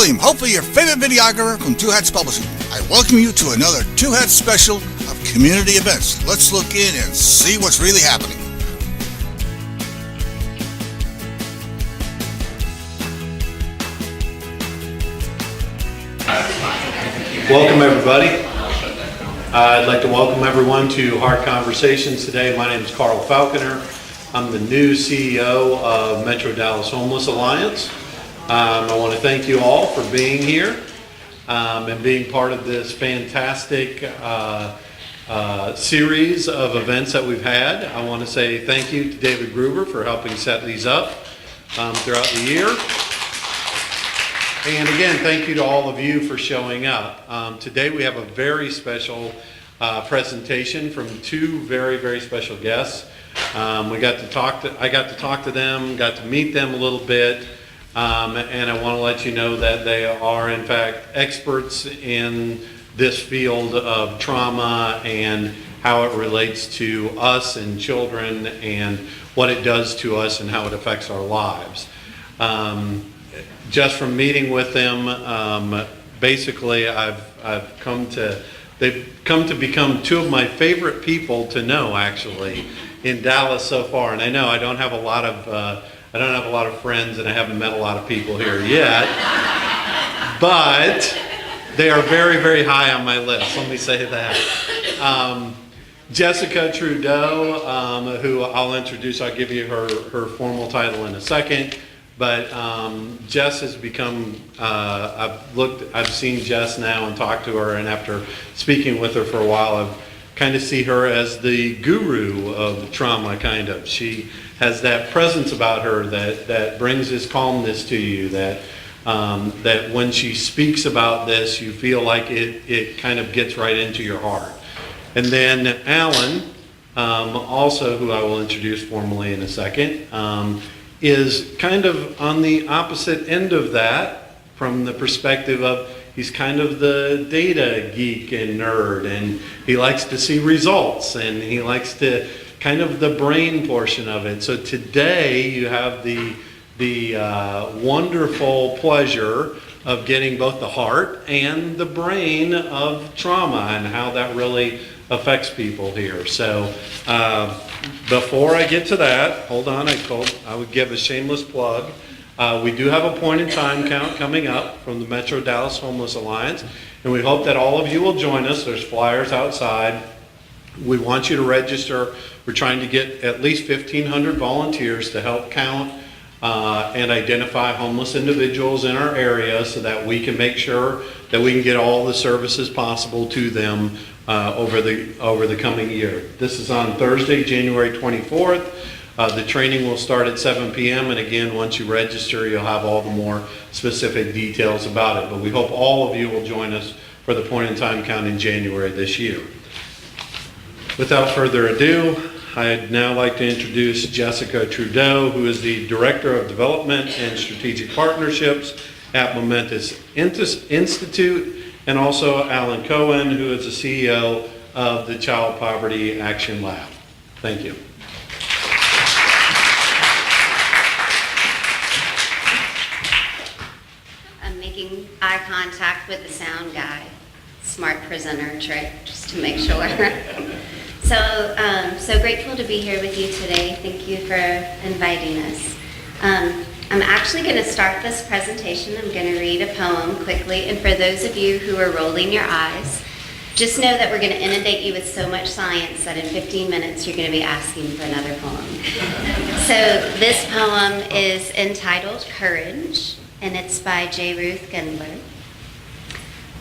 William, hopefully your favorite videographer from Two Hats Publishing. I welcome you to another Two Hats special of community events. Let's look in and see what's really happening. Welcome everybody. I'd like to welcome everyone to Hard Conversations today. My name is Carl Falconer. I'm the new CEO of Metro Dallas Homeless Alliance. I want to thank you all for being here and being part of this fantastic series of events that we've had. I want to say thank you to David Gruber for helping set these up throughout the year. And again, thank you to all of you for showing up. Today we have a very special presentation from two very, very special guests. I got to talk to them, got to meet them a little bit, and I want to let you know that they are in fact experts in this field of trauma and how it relates to us and children and what it does to us and how it affects our lives. Just from meeting with them, basically they've come to become two of my favorite people to know actually in Dallas so far. And I know I don't have a lot of friends and I haven't met a lot of people here yet, but they are very, very high on my list. Let me say that. Jessica Trudeau, who I'll introduce, I'll give you her formal title in a second. But Jess has become, I've seen Jess now and talked to her, and after speaking with her for a while, I've kind of see her as the guru of trauma, kind of. She has that presence about her that brings this calmness to you, that when she speaks about this, you feel like it kind of gets right into your heart. And then Alan, also who I will introduce formally in a second, is kind of on the opposite end of that from the perspective of he's kind of the data geek and nerd, and he likes to see results and he likes to kind of the brain portion of it. So today you have the wonderful pleasure of getting both the heart and the brain of trauma and how that really affects people here. So before I get to that, hold on, I would give a shameless plug. We do have a point in time count coming up from the Metro Dallas Homeless Alliance, and we hope that all of you will join us. There's flyers outside. We want you to register. We're trying to get at least 1,500 volunteers to help count and identify homeless individuals in our area so that we can make sure that we can get all the services possible to them over the coming year. This is on Thursday, January 24th. The training will start at 7 p.m. and again, once you register, you'll have all the more specific details about it. But we hope all of you will join us for the point in time count in January this year. Without further ado, I'd now like to introduce Jessica Trudeau, who is the Director of Development and Strategic Partnerships at Momentous Institute, and also Alan Cohen, who is the CEO of the Child Poverty Action Lab. Thank you. I'm making eye contact with the sound guy. Smart presenter trick, just to make sure. So grateful to be here with you today. Thank you for inviting us. I'm actually going to start this presentation. I'm going to read a poem quickly, and for those of you who are rolling your eyes, just know that we're going to inundate you with so much science that in 15 minutes you're going to be asking for another poem. So this poem is entitled Courage, and it's by J. Ruth Gendler.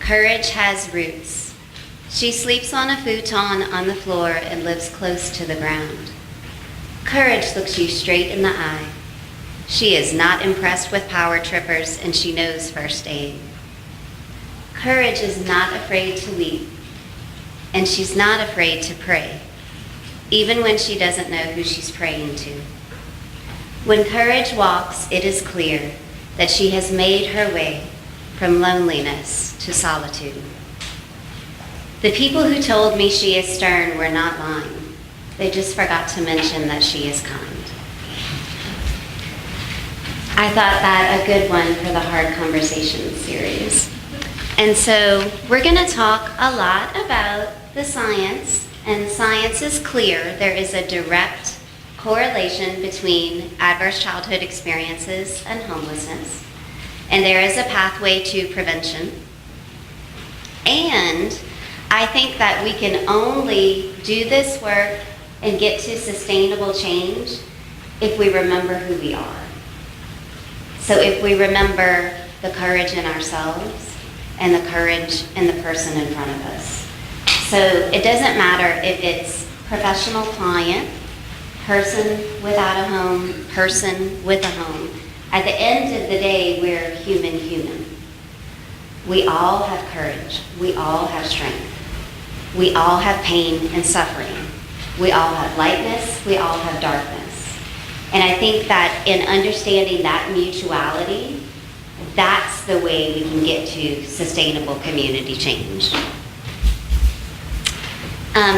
Courage has roots. She sleeps on a futon on the floor and lives close to the ground. Courage looks you straight in the eye. She is not impressed with power trippers, and she knows first aid. Courage is not afraid to weep, and she's not afraid to pray, even when she doesn't know who she's praying to. When courage walks, it is clear that she has made her way from loneliness to solitude. The people who told me she is stern were not lying. They just forgot to mention that she is kind. I thought that a good one for the Hard Conversations series. And so we're going to talk a lot about the science, and science is clear. There is a direct correlation between adverse childhood experiences and homelessness, and there is a pathway to prevention. And I think that we can only do this work and get to sustainable change if we remember who we are. So if we remember the courage in ourselves and the courage in the person in front of us. So it doesn't matter if it's professional client, person without a home, person with a home. At the end of the day, we're human. We all have courage. We all have strength. We all have pain and suffering. We all have lightness. We all have darkness. And I think that in understanding that mutuality, that's the way we can get to sustainable community change.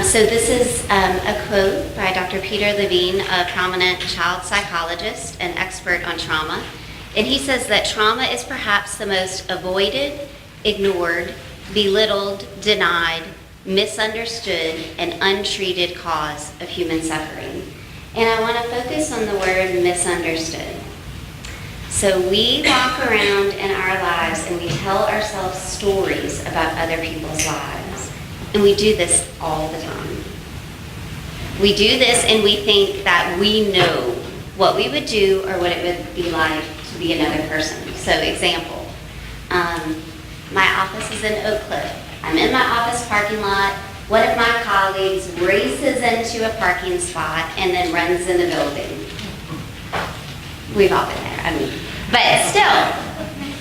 So this is a quote by Dr. Peter Levine, a prominent child psychologist and expert on trauma. And he says that trauma is perhaps the most avoided, ignored, belittled, denied, misunderstood, and untreated cause of human suffering. And I want to focus on the word misunderstood. So we walk around in our lives and we tell ourselves stories about other people's lives. And we do this all the time. We do this and we think that we know what we would do or what it would be like to be another person. So example, my office is in Oak Cliff. I'm in my office parking lot. One of my colleagues races into a parking spot and then runs in the building. We've all been there, But still,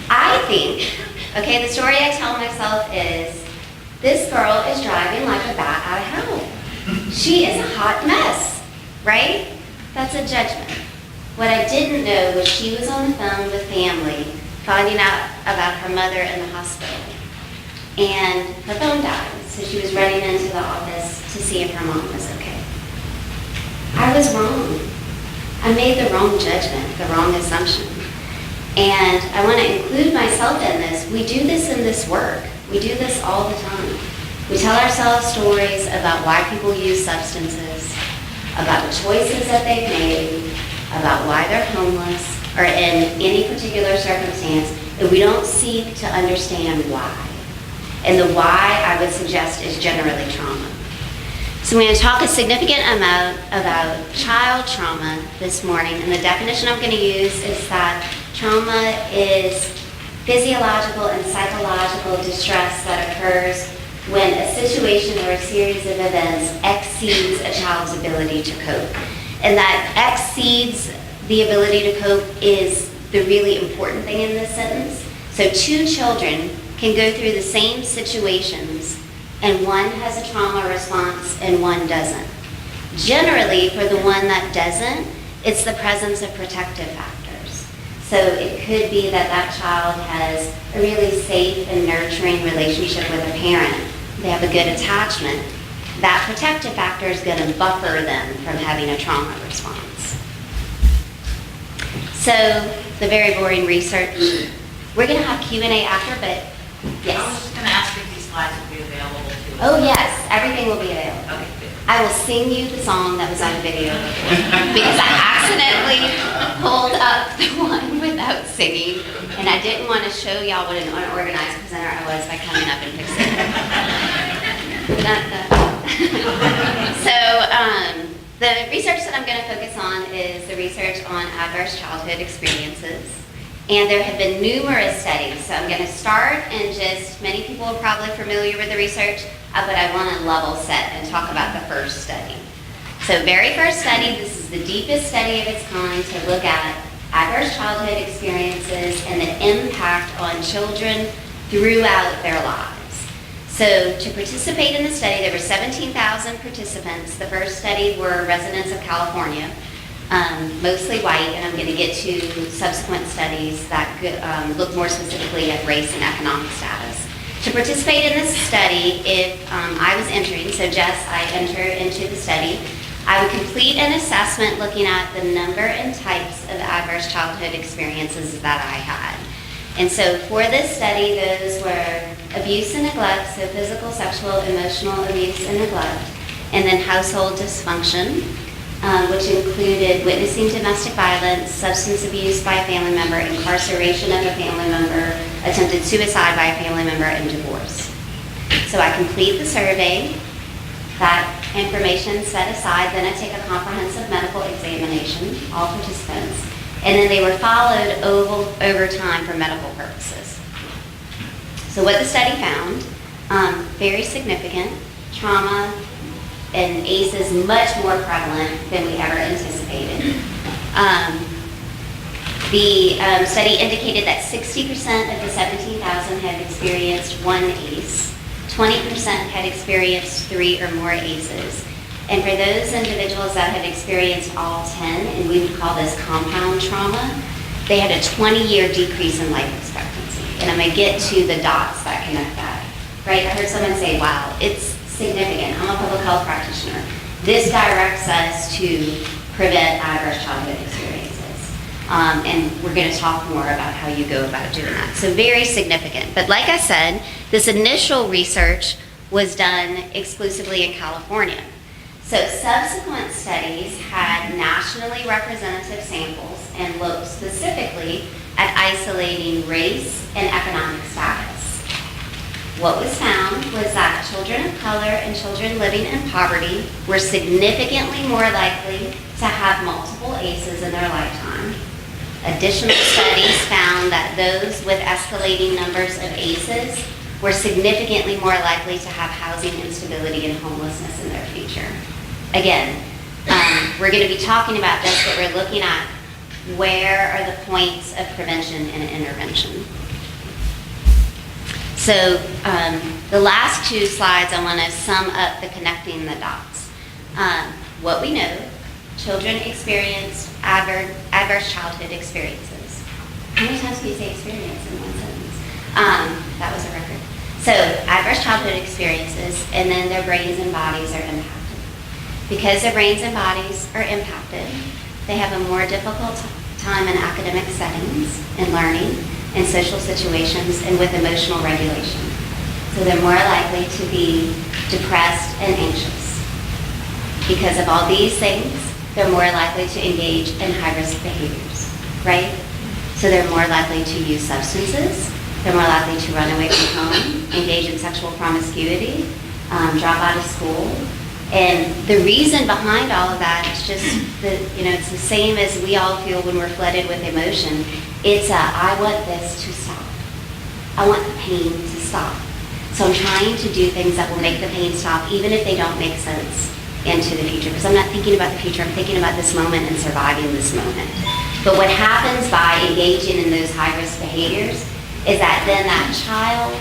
I think, the story I tell myself is, this girl is driving like a bat out of hell. She is a hot mess, right? That's a judgment. What I didn't know was she was on the phone with family, finding out about her mother in the hospital. And her phone died, so she was running into the office to see if her mom was okay. I was wrong. I made the wrong judgment, the wrong assumption. And I want to include myself in this. We do this in this work. We do this all the time. We tell ourselves stories about why people use substances, about the choices that they've made, about why they're homeless, or in any particular circumstance, and we don't seek to understand why. And the why, I would suggest, is generally trauma. So I'm going to talk a significant amount about child trauma this morning, and the definition I'm going to use is that trauma is physiological and psychological distress that occurs when a situation or a series of events exceeds a child's ability to cope. And that exceeds the ability to cope is the really important thing in this sentence. So two children can go through the same situations, and one has a trauma response and one doesn't. Generally, for the one that doesn't, it's the presence of protective factors. So it could be that that child has a really safe and nurturing relationship with a parent. They have a good attachment. That protective factor is going to buffer them from having a trauma response. So the very boring research. We're going to have Q&A after, but yes. I was just going to ask if these slides will be available to us. Oh yes, everything will be available. Okay, good. I will sing you the song that was on the video before, because I accidentally pulled up the one without singing, and I didn't want to show y'all what an unorganized presenter I was by coming up and fixing it. So the research that I'm going to focus on is the research on adverse childhood experiences. And there have been numerous studies. So I'm going to start and just, many people are probably familiar with the research, but I want to level set and talk about the first study. So very first study, this is the deepest study of its kind to look at adverse childhood experiences and the impact on children throughout their lives. So to participate in the study, there were 17,000 participants. The first study were residents of California. Mostly white, and I'm going to get to subsequent studies that look more specifically at race and economic status. To participate in this study, if I was entering, so Jess, I enter into the study, I would complete an assessment looking at the number and types of adverse childhood experiences that I had. And so for this study, those were abuse and neglect, so physical, sexual, emotional abuse and neglect, and then household dysfunction, which included witnessing domestic violence, substance abuse by a family member, incarceration of a family member, attempted suicide by a family member, and divorce. So I complete the survey, that information set aside, then I take a comprehensive medical examination, all participants, and then they were followed over time for medical purposes. So what the study found, very significant, trauma and ACEs much more prevalent than we ever anticipated. The study indicated that 60% of the 17,000 had experieed one ACE, 20% had experienced 3 or more ACEs. And for those individuals that had experienced all 10, and we would call this compound trauma, they had a 20-year decrease in life expectancy. And I'm going to get to the dots that connect that. Right? I heard someone say, wow, it's significant. I'm a public health practitioner. This directs us to prevent adverse childhood experiences. And we're going to talk more about how you go about doing that. So very significant. But like I said, this initial research was done exclusively in California. So subsequent studies had nationally representative samples and looked specifically at isolating race and economic status. What was found was that children of color and children living in poverty were significantly more likely to have multiple ACEs in their lifetime. Additional studies found that those with escalating numbers of ACEs were significantly more likely to have housing instability and homelessness in their future. Again, we're going to be talking about this, but we're looking at where are the points of prevention and intervention. So the last 2 slides, I want to sum up the connecting the dots. What we know, children experience adverse childhood experiences. How many times can you say experience in one sentence? That was a record. So adverse childhood experiences, and then their brains and bodies are impacted. Because their brains and bodies are impacted, they have a more difficult time in academic settings, in learning, in social situations, and with emotional regulation. So they're more likely to be depressed and anxious. Because of all these things, they're more likely to engage in high-risk behaviors, right? So they're more likely to use substances, they're more likely to run away from home, engage in sexual promiscuity, drop out of school. And the reason behind all of that is just that, it's the same as we all feel when we're flooded with emotion. It's I want this to stop. I want the pain to stop. So I'm trying to do things that will make the pain stop, even if they don't make sense into the future. Because I'm not thinking about the future, I'm thinking about this moment and surviving this moment. But what happens by engaging in those high-risk behaviors is that then that child,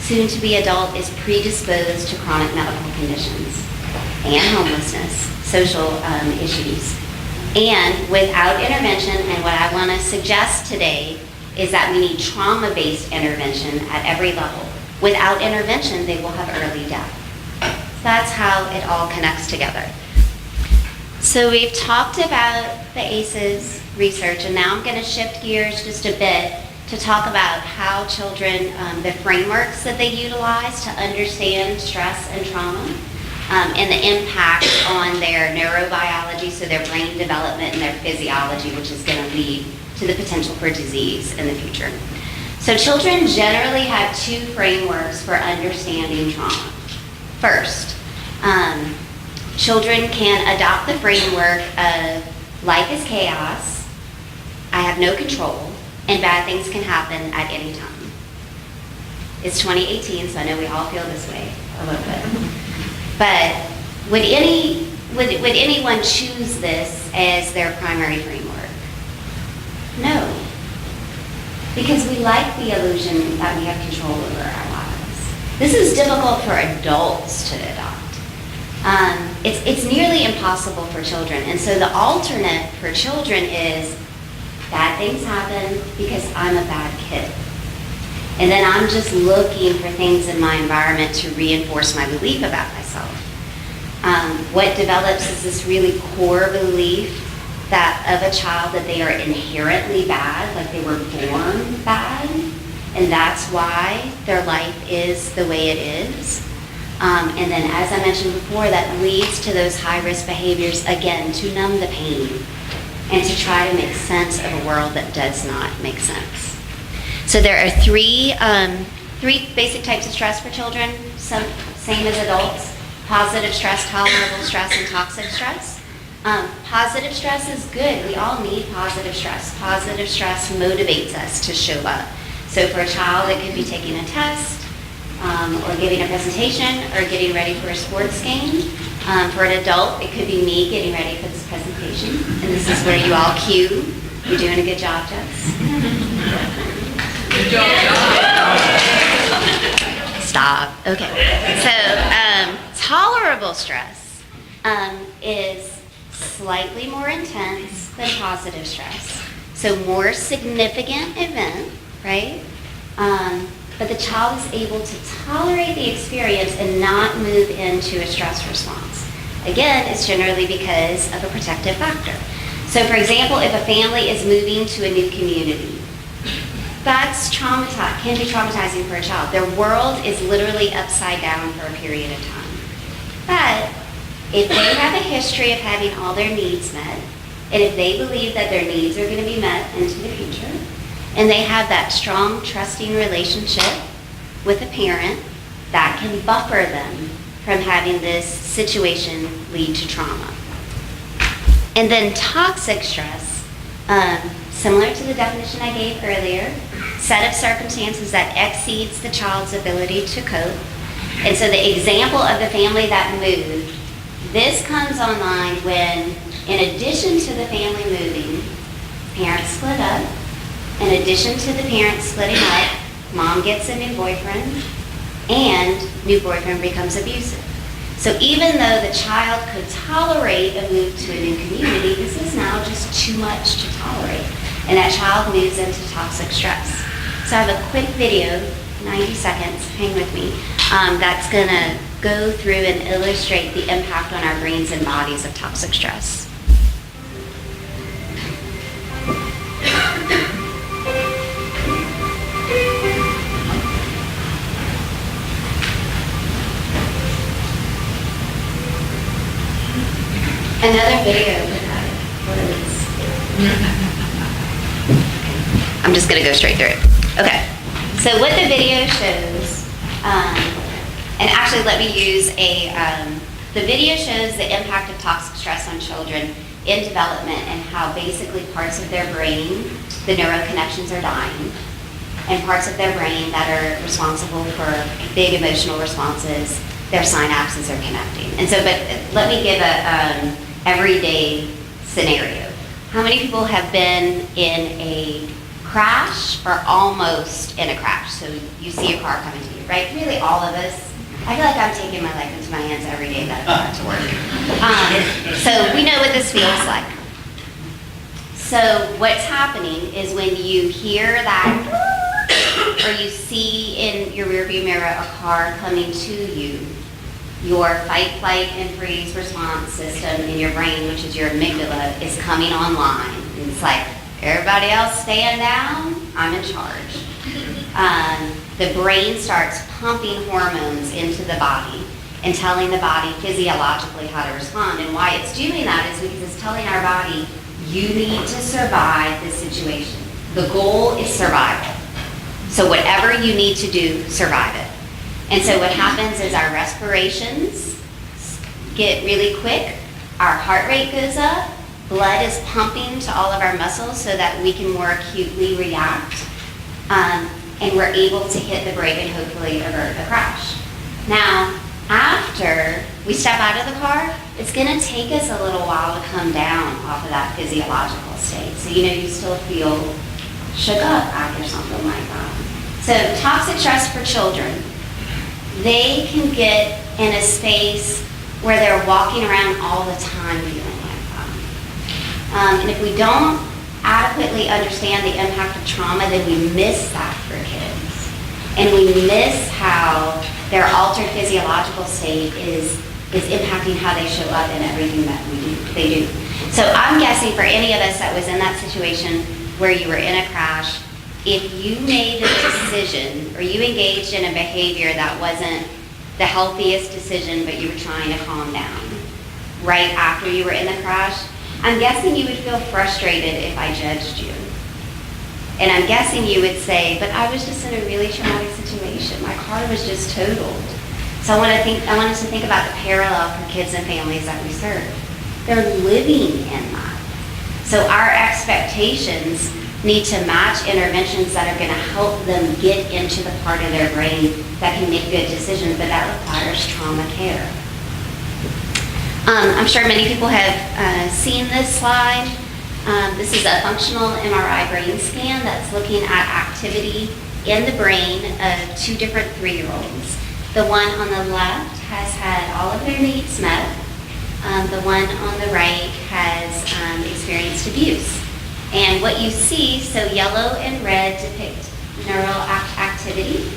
soon to be adult, is predisposed to chronic medical conditions and homelessness, social issues. And without intervention, and what I want to suggest today is that we need trauma-based intervention at every level. Without intervention, they will have early death. That's how it all connects together. So we've talked about the ACEs research, and now I'm going to shift gears just a bit to talk about how children, the frameworks that they utilize to understand stress and trauma, and the impact on their neurobiology, so their brain development and their physiology, which is going to lead to the potential for disease in the future. So children generally have 2 frameworks for understanding trauma. First, children can adopt the framework of life is chaos, I have no control, and bad things can happen at any time. It's 2018, so I know we all feel this way a little bit. But would anyone choose this as their primary framework? No. Because we like the illusion that we have control over our lives. This is difficult for adults to adopt. It's nearly impossible for children. And so the alternate for children is bad things happen because I'm a bad kid. And then I'm just looking for things in my environment to reinforce my belief about myself. What develops is this really core belief that of a child that they are inherently bad, like they were born bad, and that's why their life is the way it is. And then, as I mentioned before, that leads to those high-risk behaviors, again, to numb the pain and to try to make sense of a world that does not make sense. So there are three basic types of stress for children, same as adults: positive stress, tolerable stress, and toxic stress. Positive stress is good. We all need positive stress. Positive stress motivates us to show up. So for a child, it could be taking a test, or giving a presentation, or getting ready for a sports game. For an adult, it could be me getting ready for this presentation. And this is where you all cue. You're doing a good job, Jess. Good job. Stop. Okay. So tolerable stress is slightly more intense than positive stress. So more significant event, right? But the child is able to tolerate the experience and not move into a stress response. Again, it's generally because of a protective factor. So for example, if a family is moving to a new community, that's can be traumatizing for a child. Their world is literally upside down for a period of time. But if they have a history of having all their needs met, and if they believe that their needs are going to be met into the future, and they have that strong, trusting relationship with a parent, that can buffer them from having this situation lead to trauma. And then toxic stress, similar to the definition I gave earlier, set of circumstances that exceeds the child's ability to cope. And so the example of the family that moved, this comes online when, in addition to the family moving, parents split up. In addition to the parents splitting up, mom gets a new boyfriend, and new boyfriend becomes abusive. So even though the child could tolerate a move to a new community, this is now just too much to tolerate. And that child moves into toxic stress. So I have a quick video, 90 seconds, hang with me, that's gonna go through and illustrate the impact on our brains and bodies of toxic stress. Another video without words. I'm just going to go straight through it. Okay. So what the video shows, and actually let me use the video shows the impact of toxic stress on children in development and how basically parts of their brain, the neuroconnections are dying, and parts of their brain that are responsible for big emotional responses, their synapses are connecting. And so, but let me give a everyday scenario. How many people have been in a crash or almost in a crash? So you see a car coming to you, right? Really all of us. I feel like I'm taking my life into my hands every day that I go to work. So we know what this feels like. So what's happening is when you hear that or you see in your rearview mirror a car coming to you, your fight, flight, and freeze response system in your brain, which is your amygdala, is coming online. And it's like, everybody else stand down, I'm in charge. The brain starts pumping hormones into the body and telling the body physiologically how to respond. And why it's doing that is because it's telling our body, you need to survive this situation. The goal is survival. So whatever you need to do, survive it. And so what happens is our respirations get really quick, our heart rate goes up, blood is pumping to all of our muscles so that we can more acutely react, and we're able to hit the brake and hopefully avert the crash. Now, after we step out of the car, it's gonna take us a little while to come down off of that physiological state. So you still feel shook up after something like that. So toxic stress for children. They can get in a space where they're walking around all the time feeling like that. And if we don't adequately understand the impact of trauma, then we miss that for kids. And we miss how their altered physiological state is impacting how they show up in everything that they do. So I'm guessing for any of us that was in that situation where you were in a crash, if you made a decision or you engaged in a behavior that wasn't the healthiest decision, but you were trying to calm down right after you were in the crash, I'm guessing you would feel frustrated if I judged you. And I'm guessing you would say, but I was just in a really traumatic situation. My car was just totaled. So I want us to think about the parallel for kids and families that we serve. They're living in that. So our expectations need to match interventions that are going to help them get into the part of their brain that can make good decisions, but that requires trauma care. I'm sure many people have seen this slide. This is a functional MRI brain scan that's looking at activity in the brain of 2 different 3-year-olds. The one on the left has had all of their needs met. The one on the right has experienced abuse. And what you see, so yellow and red depict neural activity.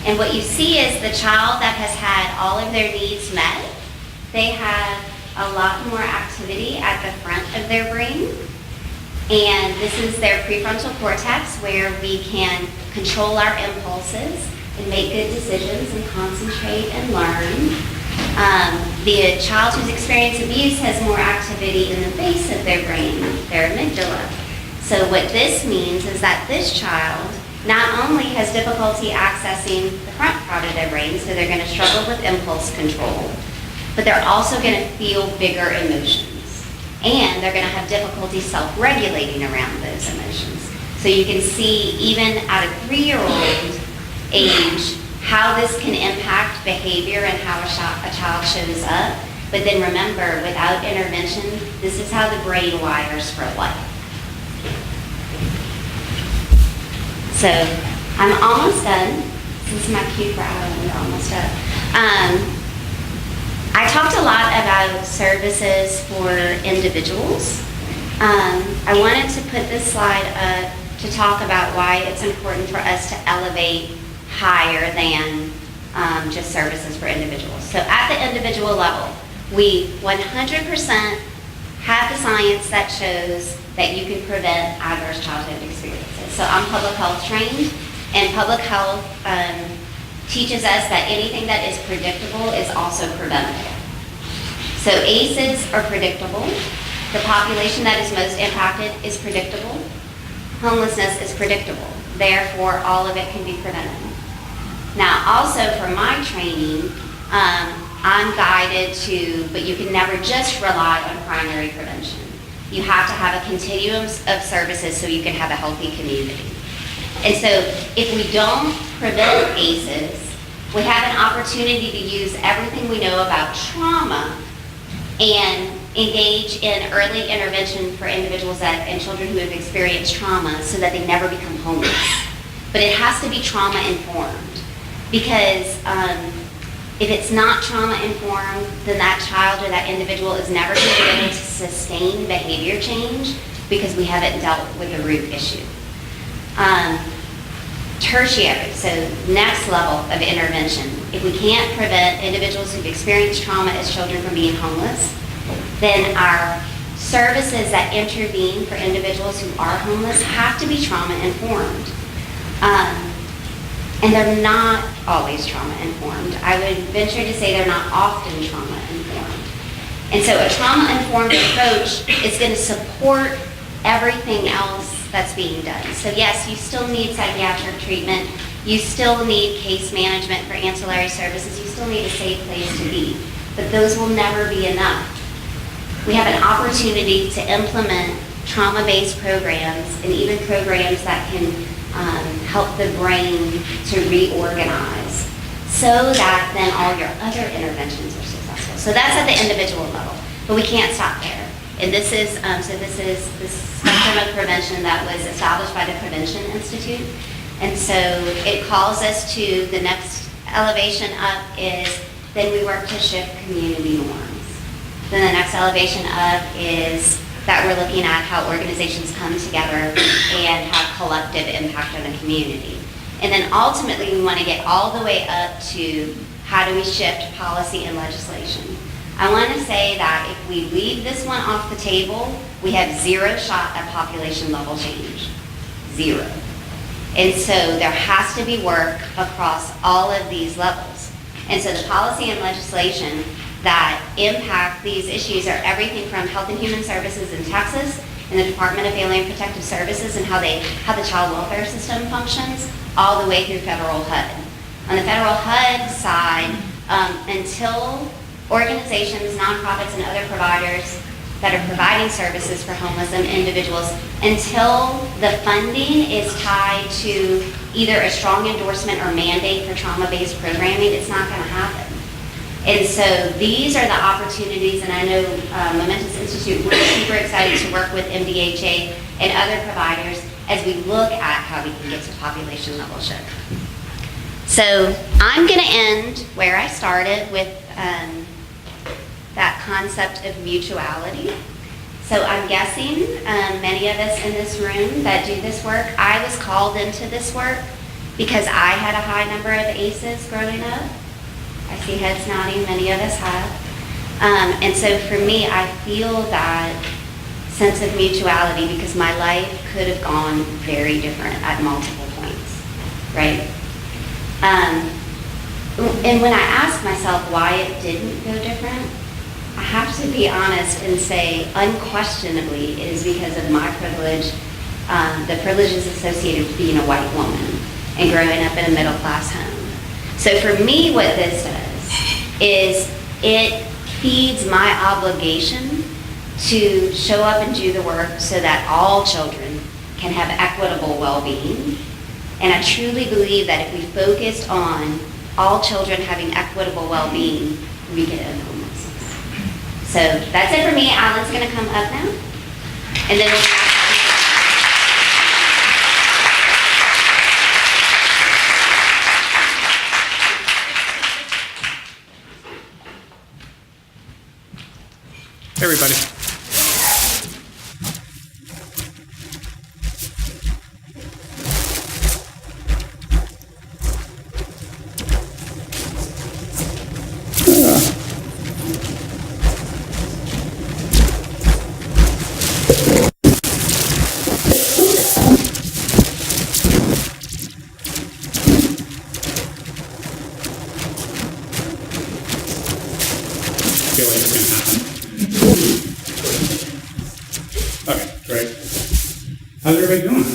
And what you see is the child that has had all of their needs met, they have a lot more activity at the front of their brain. And this is their prefrontal cortex where we can control our impulses and make good decisions and concentrate and learn. The child who's experienced abuse has more activity in the base of their brain, their amygdala. So what this means is that this child not only has difficulty accessing the front part of their brain, so they're going to struggle with impulse control, but they're also going to feel bigger emotions. And they're going to have difficulty self-regulating around those emotions. So you can see even at a 3-year-old age how this can impact behavior and how a child shows up. But then remember, without intervention, this is how the brain wires for life. So I'm almost done. This is my cue for Alan. We're almost done. I talked a lot about services for individuals. I wanted to put this slide up to talk about why it's important for us to elevate higher than just services for individuals. So at the individual level, we 100% have the science that shows that you can prevent adverse childhood experiences. So I'm public health trained, and public health teaches us that anything that is predictable is also preventable. So ACEs are predictable. The population that is most impacted is predictable. Homelessness is predictable. Therefore, all of it can be prevented. Now, also for my training, I'm guided to, but you can never just rely on primary prevention. You have to have a continuum of services so you can have a healthy community. And so if we don't prevent ACEs, we have an opportunity to use everything we know about trauma and engage in early intervention for individuals and children who have experienced trauma so that they never become homeless. But it has to be trauma informed, because if it's not trauma informed, then that child or that individual is never going to be able to sustain behavior change because we haven't dealt with the root issue. Tertiary, so next level of intervention. If we can't prevent individuals who've experienced trauma as children from being homeless, then our services that intervene for individuals who are homeless have to be trauma informed. And they're not always trauma informed. I would venture to say they're not often trauma informed. And so a trauma informed approach is going to support everything else that's being done. So yes, you still need psychiatric treatment. You still need case management for ancillary services. You still need a safe place to be. But those will never be enough. We have an opportunity to implement trauma-based programs and even programs that can help the brain to reorganize so that then all your other interventions are successful. So that's at the individual level, but we can't stop there. And this is the spectrum of prevention that was established by the Prevention Institute. And so it calls us to the next elevation up is then we work to shift community norms. Then the next elevation up is that we're looking at how organizations come together and have collective impact on the community. And then ultimately we want to get all the way up to how do we shift policy and legislation. I want to say that if we leave this one off the table, we have zero shot at population level change. Zero. And so there has to be work across all of these levels. And so the policy and legislation that impact these issues are everything from Health and Human Services in Texas and the Department of Family and Protective Services and how the child welfare system functions, all the way through federal HUD. On the federal HUD side, until organizations, nonprofits, and other providers that are providing services for homeless individuals, until the funding is tied to either a strong endorsement or mandate for trauma-based programming, it's not going to happen. And so these are the opportunities, and I know Momentous Institute, we're super excited to work with MDHA and other providers as we look at how we can get to population level shift. So I'm going to end where I started with that concept of mutuality. So I'm guessing many of us in this room that do this work, I was called into this work because I had a high number of ACEs growing up. I see heads nodding, many of us have. And so for me, I feel that sense of mutuality because my life could have gone very different at multiple points, right? And when I ask myself why it didn't go different, I have to be honest and say unquestionably it is because of my privilege, the privileges associated with being a white woman and growing up in a middle class home. So for me what this does is it feeds my obligation to show up and do the work so that all children can have equitable well-being. And I truly believe that if we focused on all children having equitable well-being, we could end homelessness. So that's it for me. Alan's going to come up now. And then we'll Hey everybody. Feel like it's gonna happen. Okay, great. How's everybody doing?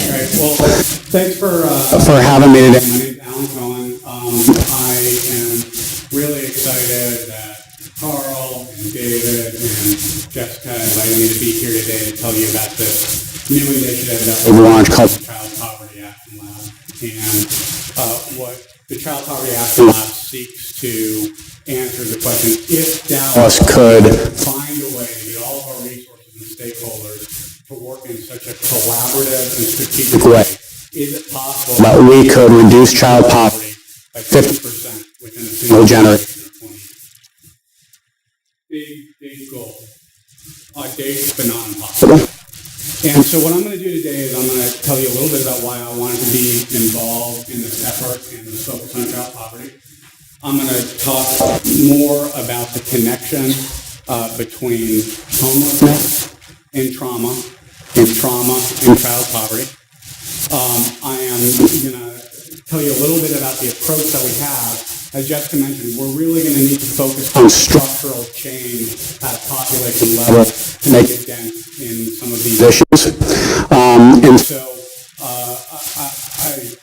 Great. Well, thanks for having me today. My name's Alan Cohen. I am really excited that Carl and David and Jessica invited me to be here today to tell you about this new initiative that we've launched called the Child Poverty Action Lab. And what the Child Poverty Action Lab seeks to answer the question, if Dallas could find a way to get all of our resources and stakeholders to work in such a collaborative and strategic way, is it possible that we could reduce child poverty by 50% within a single generation of 20 years? Big goal. Audacious but not impossible. And so what I'm going to do today is I'm going to tell you a little bit about why I wanted to be involved in this effort and this focus on child poverty. I'm going to talk more about the connection between homelessness and trauma and child poverty. I am going to tell you a little bit about the approach that we have. As Jessica mentioned, we're really going to need to focus on structural change at a population level to make a dent in some of these issues. And so I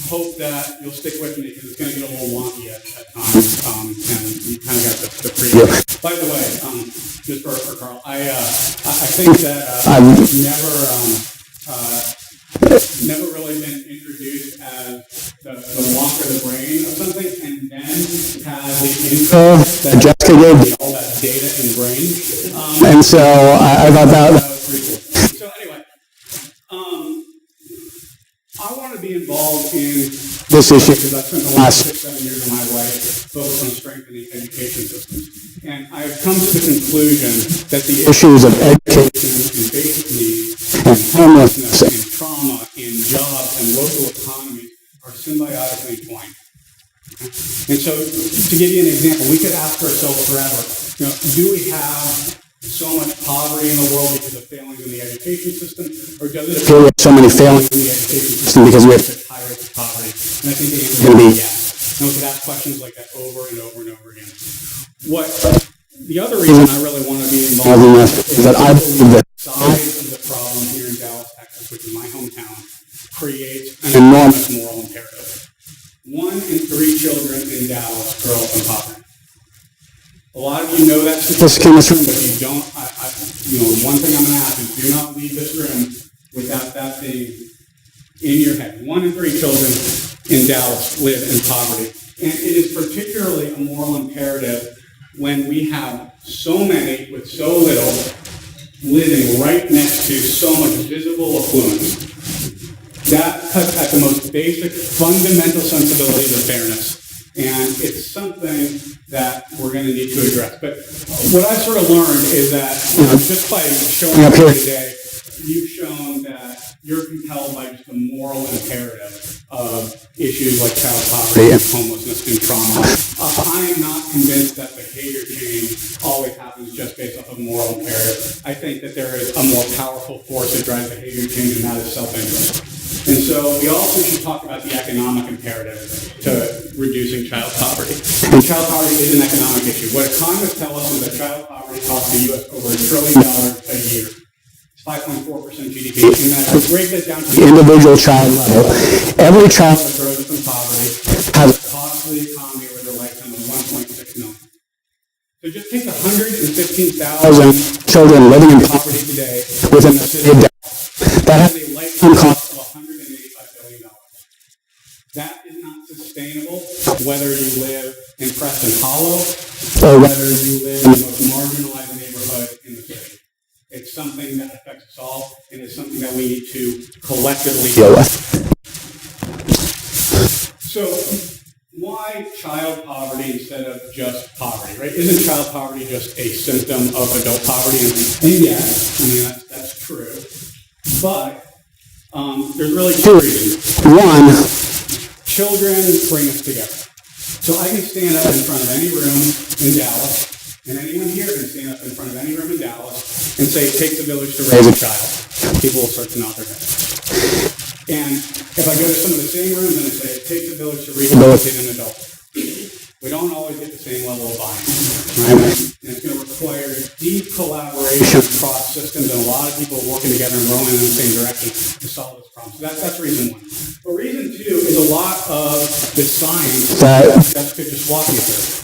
hope that you'll stick with me because it's going to get a little wonky at times, and you kind of got the preview. By the way, just for Carl, I think that I've never really been introduced as the walk of the brain of something, and then have the info that Jessica gave me, all that data and brain, and so I thought that was pretty cool. So anyway, I want to be involved in this issue because I've spent the last 6-7 years of my life focused on strengthening education systems. And I've come to the conclusion that the issues of education and basic needs and homelessness and trauma and jobs and local economies are symbiotically entwined. And so, to give you an example, we could ask ourselves forever, do we have so much poverty in the world because of failings in the education system, or does it appear we have so many failings in the education system because we have such high rates of poverty? And I think the answer is going to be yes. And we could ask questions like that over and over and over again. The other reason I really want to be involved in this is that I believe that the size of the problem here in Dallas, Texas, which is my hometown, creates an enormous moral imperative. 1 in 3 children in Dallas grow up in poverty. A lot of you know that statistic in this room, but you don't. One thing I'm going to ask is do not leave this room without that being in your head. 1 in 3 children in Dallas live in poverty. And it is particularly a moral imperative when we have so many with so little living right next to so much visible affluence. That cuts at the most basic, fundamental sensibilities of fairness. And it's something that we're going to need to address. But what I've sort of learned is that, just by showing up here today, you've shown that you're compelled by just the moral imperative of issues like child poverty and homelessness and trauma. I am not convinced that behavior change always happens just based off of moral imperative. I think that there is a more powerful force that drives behavior change, and that is self-interest. And so we also should talk about the economic imperative to reducing child poverty. And child poverty is an economic issue. What economists tell us is that child poverty costs the U.S. over $1 trillion a year. It's 5.4% GDP. And that if we break that down to the individual child level, every child that grows up in poverty has a cost to the economy over their lifetime of $1.6 million. So just take the 115,000 children living in poverty today within the city of Dallas. That has a lifetime cost of $185 billion. That is not sustainable, whether you live in Preston Hollow or whether you live in the most marginalized neighborhood in the city. It's something that affects us all, and it's something that we need to collectively deal with. So, why child poverty instead of just poverty, right? Isn't child poverty just a symptom of adult poverty? And yes, I mean, that's true. But there's really 2 reasons. One, children bring us together. So I can stand up in front of any room in Dallas, and anyone here can stand up in front of any room in Dallas and say, it takes a village to raise a child. People will start to nod their heads. And if I go to some of the same rooms and I say, it takes a village to rehabilitate an adult, we don't always get the same level of buy-in, right? And it's going to require deep collaboration across systems, and a lot of people working together and rowing in the same direction to solve this problem. So that's reason 1. But reason 2 is a lot of the science that Jessica just walked you through.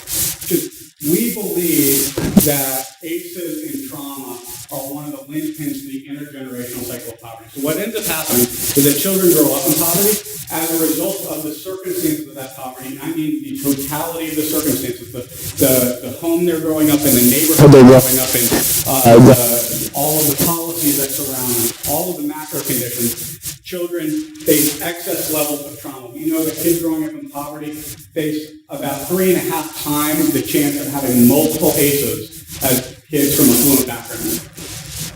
We believe that ACEs and trauma are one of the linchpins to the intergenerational cycle of poverty. So what ends up happening is that children grow up in poverty as a result of the circumstances of that poverty. I mean the totality of the circumstances, the home they're growing up in, the neighborhood they're growing up in, all of the policies that surround them, all of the macro conditions. Children face excess levels of trauma. We know that kids growing up in poverty face about 3.5 times the chance of having multiple ACEs as kids from affluent backgrounds.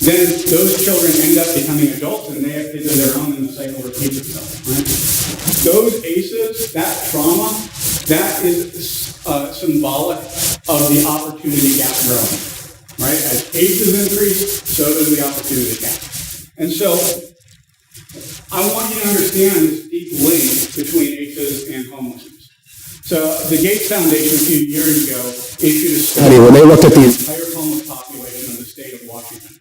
Then those children end up becoming adults, and they have kids of their own, and the cycle repeats itself. Right? Those ACEs, that trauma, that is symbolic of the opportunity gap growing. Right? As ACEs increase, so does the opportunity gap. And so I want you to understand this deep link between ACEs and homelessness. So the Gates Foundation a few years ago issued a study where they looked at the entire homeless population of the state of Washington,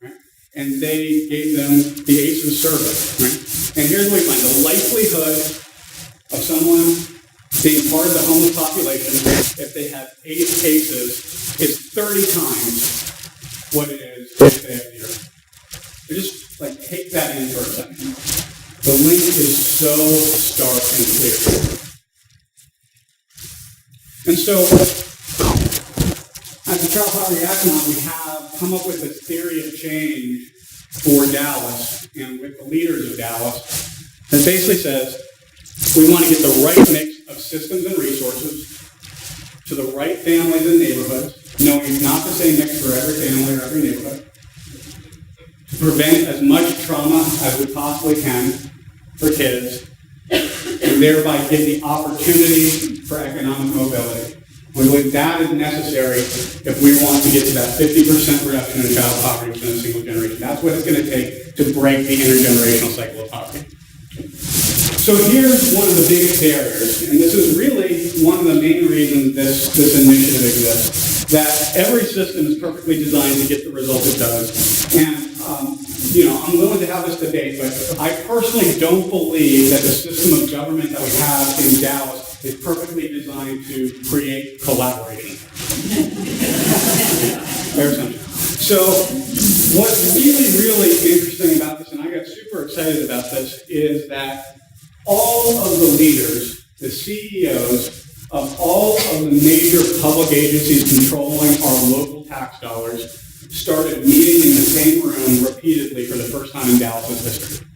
right? And they gave them the ACEs survey, right? And here's what we find. The likelihood of someone being part of the homeless population if they have 8 ACEs is 30 times what it is if they have 0. So just take that in for a second. The link is so stark and clear. And so, at the Child Poverty Action, we have come up with a theory of change for Dallas and with the leaders of Dallas that basically says we want to get the right mix of systems and resources to the right families and neighborhoods, knowing it's not the same mix for every family or every neighborhood, to prevent as much trauma as we possibly can for kids, and thereby give the opportunity for economic mobility. We believe that is necessary if we want to get to that 50% reduction in child poverty within a single generation. That's what it's going to take to break the intergenerational cycle of poverty. So here's one of the biggest barriers, and this is really one of the main reasons this initiative exists, that every system is perfectly designed to get the result it does. And, I'm willing to have this debate, but I personally don't believe that the system of government that we have in Dallas is perfectly designed to create collaboration. There's something. So what's really, really interesting about this, and I got super excited about this, is that all of the leaders, the CEOs of all of the major public agencies controlling our local tax dollars started meeting in the same room repeatedly for the first time in Dallas's history.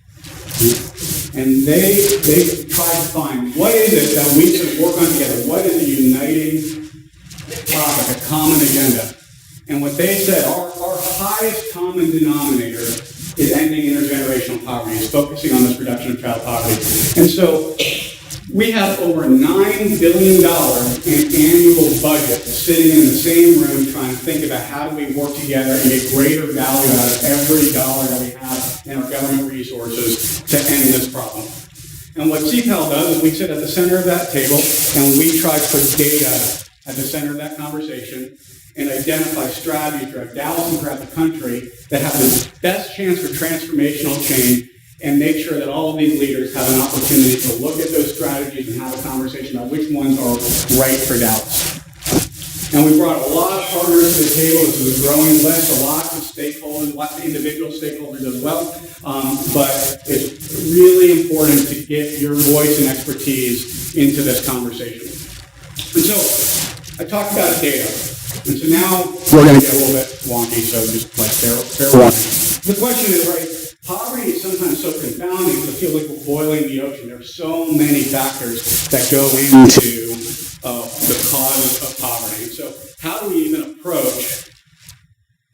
And they tried to find what is it that we should work on together? What is a uniting topic, a common agenda? And what they said, our highest common denominator is ending intergenerational poverty, is focusing on this reduction of child poverty. And so we have over $9 billion in annual budget sitting in the same room trying to think about how do we work together and get greater value out of every dollar that we have in our government resources to end this problem. And what CPAL does is we sit at the center of that table and we try to put data at the center of that conversation and identify strategies throughout Dallas and throughout the country that have the best chance for transformational change, and make sure that all of these leaders have an opportunity to look at those strategies and have a conversation about which ones are right for Dallas. And we brought a lot of partners to the table. This is a growing list, lots of stakeholders, lots of individual stakeholders as well. But it's really important to get your voice and expertise into this conversation. And so I talked about data. And so now we're going to get a little bit wonky, so just like fair warning. The question is, right, poverty is sometimes so confounding to feel like we're boiling the ocean. There are so many factors that go into the causes of poverty. And so how do we even approach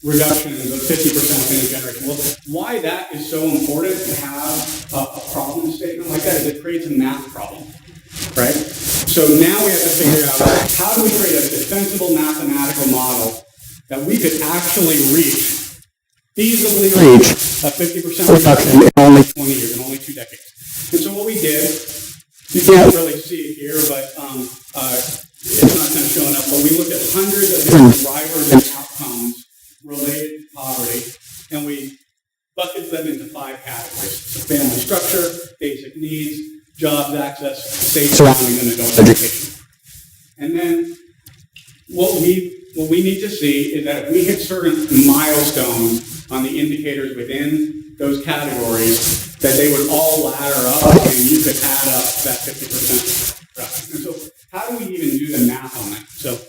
reductions of 50% within a generation? Well, why that is so important to have a problem statement like that is it creates a math problem, right? So now we have to figure out how do we create a defensible mathematical model that we could actually feasibly reach a 50% reduction in only 20 years, in only 2 decades. And so what we did, you can't really see it here, but it's not kind of showing up, but we looked at hundreds of different drivers and outcomes related to poverty, and we bucketed them into 5 categories. So family structure, basic needs, jobs, access, safe surroundings, and adult education. And then what we need to see is that if we hit certain milestones on the indicators within those categories, that they would all ladder up and you could add up that 50%. And so how do we even do the math on that? So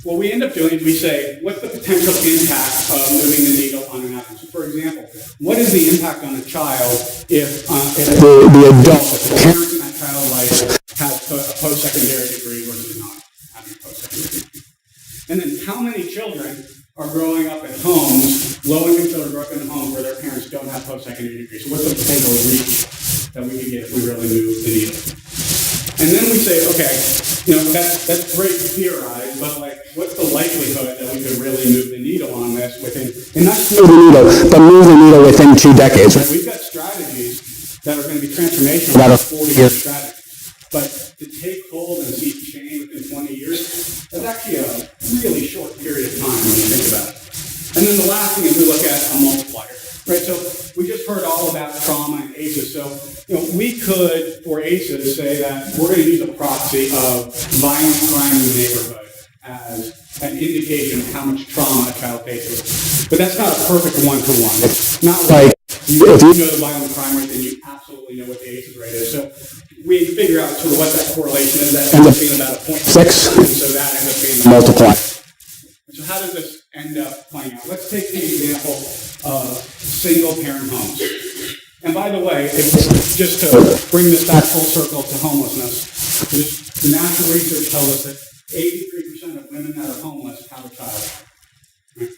what we end up doing is we say, what's the potential impact of moving the needle on an outcome? So for example, what is the impact on a child if the adult, if the parents in that child's life have a post-secondary degree versus not having a post-secondary degree? And then how many children are growing up in homes, low-income children grow up in homes where their parents don't have post-secondary degrees? So what's the potential reach that we could get if we really move the needle? And then we say, okay, that's great to theorize, but what's the likelihood that we could really move the needle on this within, and not move the needle, but move the needle within 2 decades? Right? We've got strategies that are going to be transformational that are 40-year strategies. But to take hold and see change within 20 years, that's actually a really short period of time when you think about it. And then the last thing is we look at a multiplier, right? So we just heard all about trauma and ACEs. So, we could, for ACEs, say that we're going to use a proxy of violent crime in the neighborhood as an indication of how much trauma a child faces. But that's not a perfect one-to-one. It's not like if you know the violent crime rate, then you absolutely know what the ACEs rate is. So we figure out sort of what that correlation is. That ends up being about 0.6, and so that ends up being the multiplier. So how does this end up playing out? Let's take the example of single-parent homes. And by the way, just to bring this back full circle to homelessness, the national research tells us that 83% of women that are homeless have a child. Right?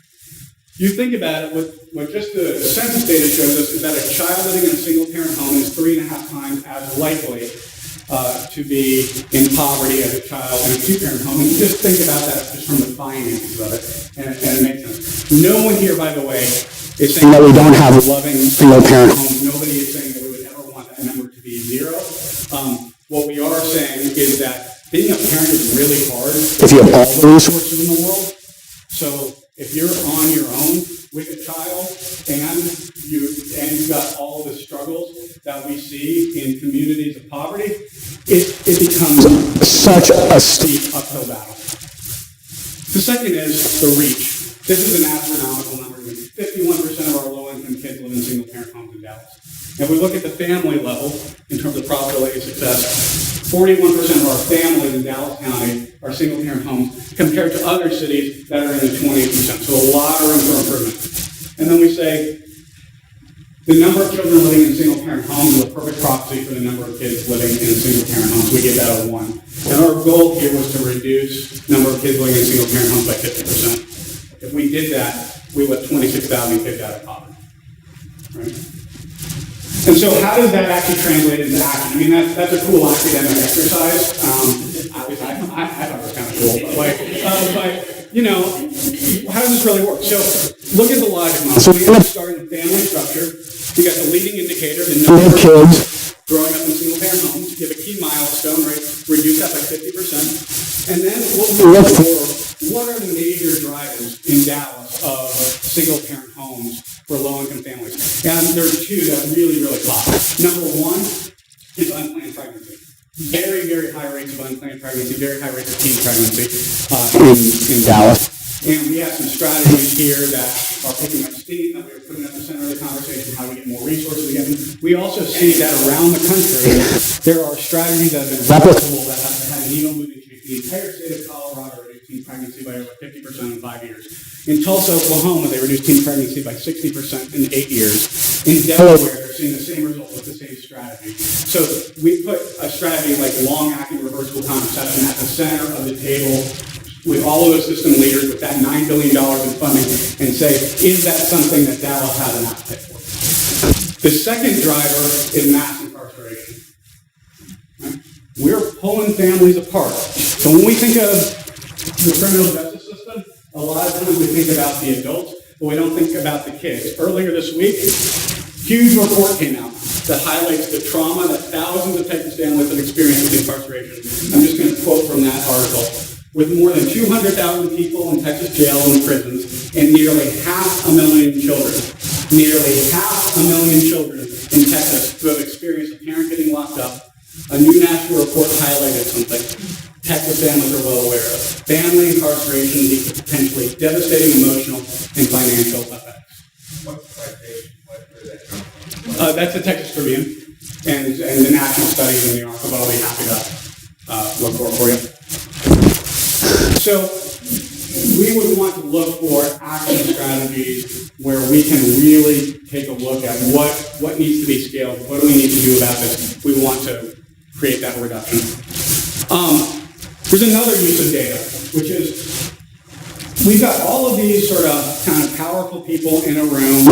You think about it, what just the census data shows us is that a child living in a single-parent home is 3.5 times as likely to be in poverty as a child in a two-parent home. And you just think about that just from the finances of it, and it makes sense. No one here, by the way, is saying that we don't have loving single-parent homes. Nobody is saying that we would ever want that number to be zero. What we are saying is that being a parent is really hard if you have all the resources in the world. So if you're on your own with a child and you've got all the struggles that we see in communities of poverty, it becomes such a steep uphill battle. The second is the reach. This is an astronomical number. 51% of our low-income kids live in single-parent homes in Dallas. If we look at the family level, in terms of probability of success, 41% of our families in Dallas County are single-parent homes compared to other cities that are in the 28%. So a lot of room for improvement. And then we say the number of children living in single-parent homes is a perfect proxy for the number of kids living in single-parent homes. We give that a 1. And our goal here was to reduce the number of kids living in single-parent homes by 50%. If we did that, we let 26,000 kids out of poverty. Right? And so how does that actually translate into action? I mean, that's a cool academic exercise. I thought it was kind of cool. But you know, how does this really work? So look at the logic model. So we end up starting the family structure. We got the leading indicator, the number of kids growing up in single-parent homes. You have a key milestone, right? Reduce that by 50%. And then what we look for, what are the major drivers in Dallas of single-parent homes for low-income families? And there's two that really, really pop. Number one is unplanned pregnancy. Very, very high rates of unplanned pregnancy, very high rates of teen pregnancy in Dallas. And we have some strategies here that are picking up steam, that we are putting at the center of the conversation, how we get more resources again. We also see that around the country, there are strategies that have been replicable that have had needle moving to the entire state of Colorado reduced teen pregnancy by over 50% in 5 years. In Tulsa, Oklahoma, they reduced teen pregnancy by 60% in 8 years. In Delaware, they're seeing the same result with the same strategy. So we put a strategy like long-acting reversible contraception at the center of the table with all of those system leaders, with that $9 billion in funding, and say, is that something that Dallas has an appetite for? The second driver is mass incarceration. Right? We're pulling families apart. So when we think of the criminal justice system, a lot of times we think about the adults, but we don't think about the kids. Earlier this week, huge report came out that highlights the trauma that thousands of Texas families have experienced with incarceration. I'm just going to quote from that article. With more than 200,000 people in Texas jails and prisons, and nearly 500,000 children, in Texas who have experienced a parent getting locked up, a new national report highlighted something Texas families are well aware of. Family incarceration leads to potentially devastating emotional and financial effects. What's the citation? Where did that come from? That's the Texas Tribune and the national studies in the article, but I'll be happy to look for you. So we would want to look for action strategies where we can really take a look at what needs to be scaled, what do we need to do about this. We want to create that reduction. There's another use of data, which is we've got all of these sort of kind of powerful people in a room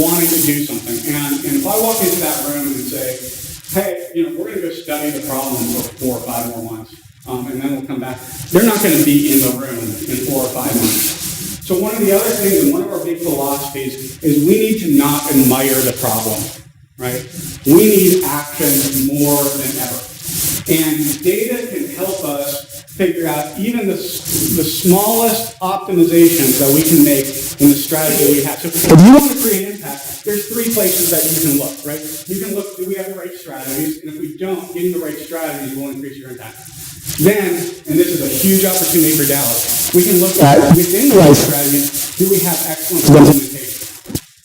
wanting to do something. And if I walk into that room and say, hey, we're going to go study the problem for 4 or 5 more months, and then we'll come back, they're not going to be in the room in 4 or 5 months. So one of the other things, and one of our big philosophies, is we need to not admire the problem, right? We need action more than ever. And data can help us figure out even the smallest optimizations that we can make in the strategy we have. So if you want to create impact, there's 3 places that you can look, right? You can look, do we have the right strategies? And if we don't, getting the right strategies will increase your impact. Then, and this is a huge opportunity for Dallas, we can look at within the right strategies, do we have excellence of implementation,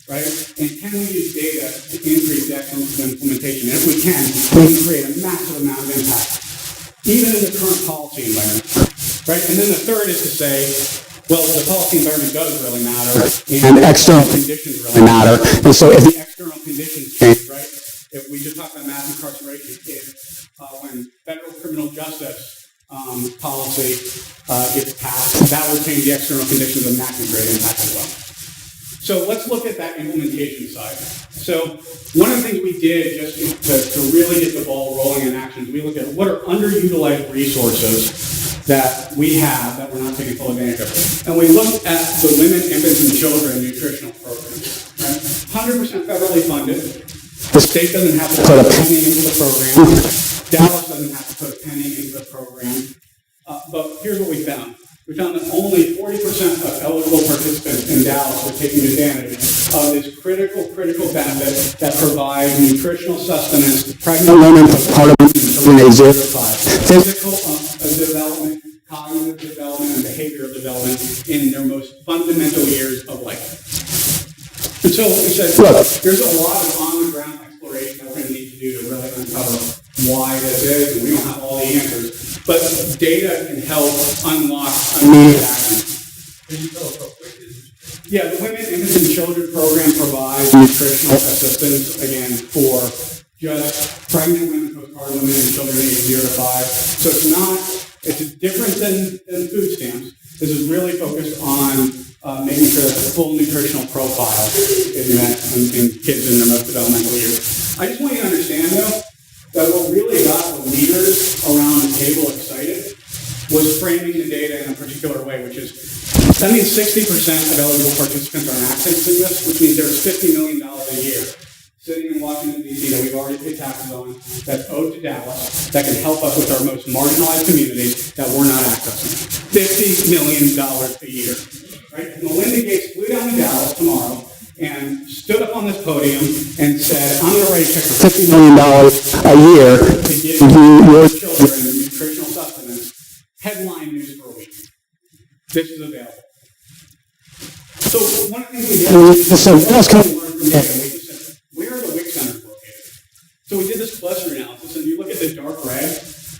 right? And can we use data to increase the excellence of implementation? And if we can create a massive amount of impact, even in the current policy environment, right? And then the third is to say, well, the policy environment does really matter, and external conditions really matter. And so if the external conditions change, right? If we just talk about mass incarceration, when federal criminal justice policy gets passed, that will change the external conditions, and that can create impact as well. So let's look at that implementation side. So one of the things we did just to really get the ball rolling in action is we looked at what are underutilized resources that we have that we're not taking full advantage of. And we looked at the women, infants, and children nutritional programs. Right? 100% federally funded. The state doesn't have to put a penny into the program. Dallas doesn't have to put a penny into the program. But here's what we found. We found that only 40% of eligible participants in Dallas were taking advantage of this critical benefit that provides nutritional sustenance to pregnant women, postpartum, and children aged 0 to 5. Physical development, cognitive development, and behavioral development in their most fundamental years of life. And so we said, look, there's a lot of on-the-ground exploration that we're going to need to do to really uncover why this is, and we don't have all the answers. But data can help unlock immediate action. Can you tell us how quick it is? Yeah, the Women, Infants, and Children program provides nutritional assistance, again, for just pregnant women, postpartum women, and children aged 0 to 5. So it's different than food stamps. This is really focused on making sure that the full nutritional profile is met in kids in their most developmental years. I just want you to understand, though, that what really got the leaders around the table excited was framing the data in a particular way, which is, that means 60% of eligible participants are accessing this, which means there's $50 million a year sitting in Washington, D.C. that we've already paid taxes on, that's owed to Dallas, that can help us with our most marginalized communities that we're not accessing. $50 million a year. Right? Melinda Gates flew down to Dallas tomorrow and stood up on this podium and said, I'm going to write a check for $50 million a year to give your children nutritional sustenance. Headline news for a week. This is available. So one of the things we did was just said, what else can we learn from data? And we just said, where are the WIC centers located? So we did this cluster analysis, and you look at the dark red,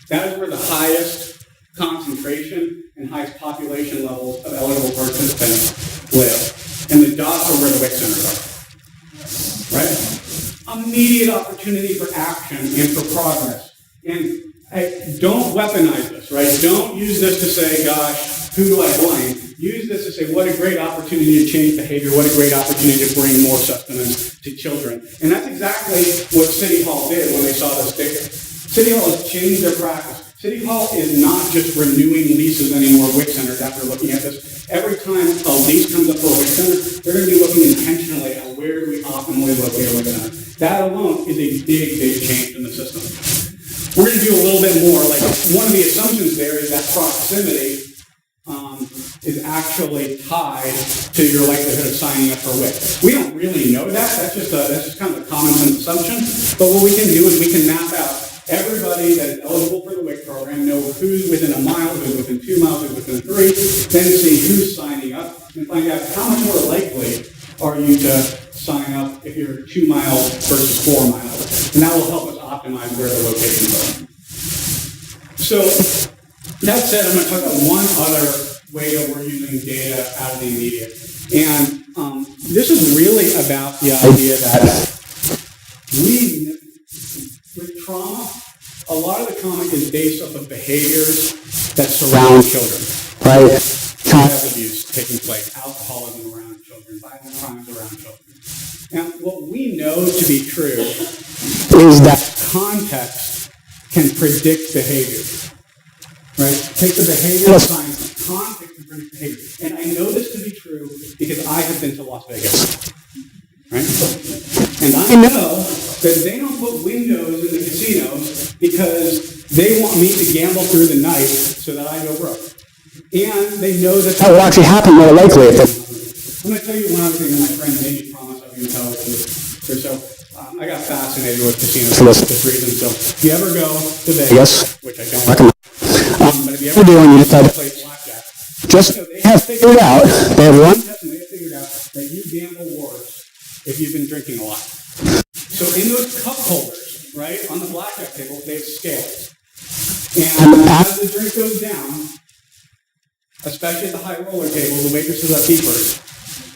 that is where the highest concentration and highest population levels of eligible participants live. And the dots are where the WIC centers are. Right? Immediate opportunity for action and for progress. And don't weaponize this, right? Don't use this to say, gosh, who do I blame? Use this to say, what a great opportunity to change behavior, what a great opportunity to bring more sustenance to children. And that's exactly what City Hall did when they saw this data. City Hall has changed their practice. City Hall is not just renewing leases anymore, WIC centers, after looking at this. Every time a lease comes up for a WIC center, they're going to be looking intentionally at where do we optimally locate a WIC center. That alone is a big change in the system. We're going to do a little bit more. Like, one of the assumptions there is that proximity is actually tied to your likelihood of signing up for WIC. We don't really know that. That's just kind of a common sense assumption. But what we can do is we can map out everybody that is eligible for the WIC program, know who's within a mile, who's within 2 miles, who's within 3, then see who's signing up, and find out how much more likely are you to sign up if you're 2 miles versus 4 miles. And that will help us optimize where the locations are. So, that said, I'm going to talk about one other way that we're using data out of the immediate. And this is really about the idea that with trauma, a lot of the trauma is based off of behaviors that surround children, right? Child abuse taking place, alcoholism around children, violent crimes around children. And what we know to be true is that context can predict behavior, right? Take the behavioral science, context can predict behavior. And I know this to be true because I have been to Las Vegas, right? And I know that they don't put windows in the casinos because they want me to gamble through the night so that I go broke. And they know that will actually happen more likely. I'm going to tell you one other thing that my friend made me promise I was going to tell it to you. So I got fascinated with casinos for this reason. So if you ever go to Vegas, which I don't recommend, but if you ever do and you decide to play blackjack, just so they have figured out, they have one test and they have figured out that you gamble worse if you've been drinking a lot. So in those cup holders, right, on the blackjack table, they have scales. And as the drink goes down, especially at the high roller table, the waitresses are keepers,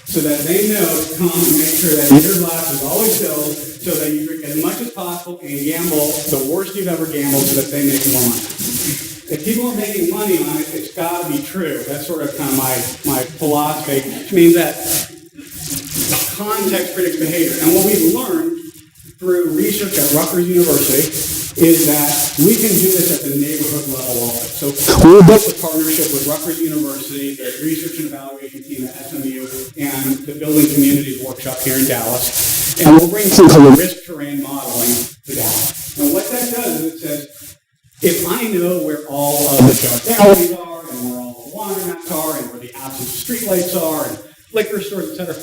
so that they know to come and make sure that your glass is always filled so that you drink as much as possible and gamble the worst you've ever gambled so that they make more money. If people are making money on it, it's got to be true. That's sort of kind of my philosophy, which means that context predicts behavior. And what we've learned through research at Rutgers University is that we can do this at the neighborhood level also. So we built a partnership with Rutgers University, their research and evaluation team at SMU, and the Building Communities Workshop here in Dallas. And we'll bring something called risk terrain modeling to Dallas. And what that does is it says, if I know where all of the dark alleys are, and where all the laundromats are, and where the absent streetlights are, and liquor stores, etc.,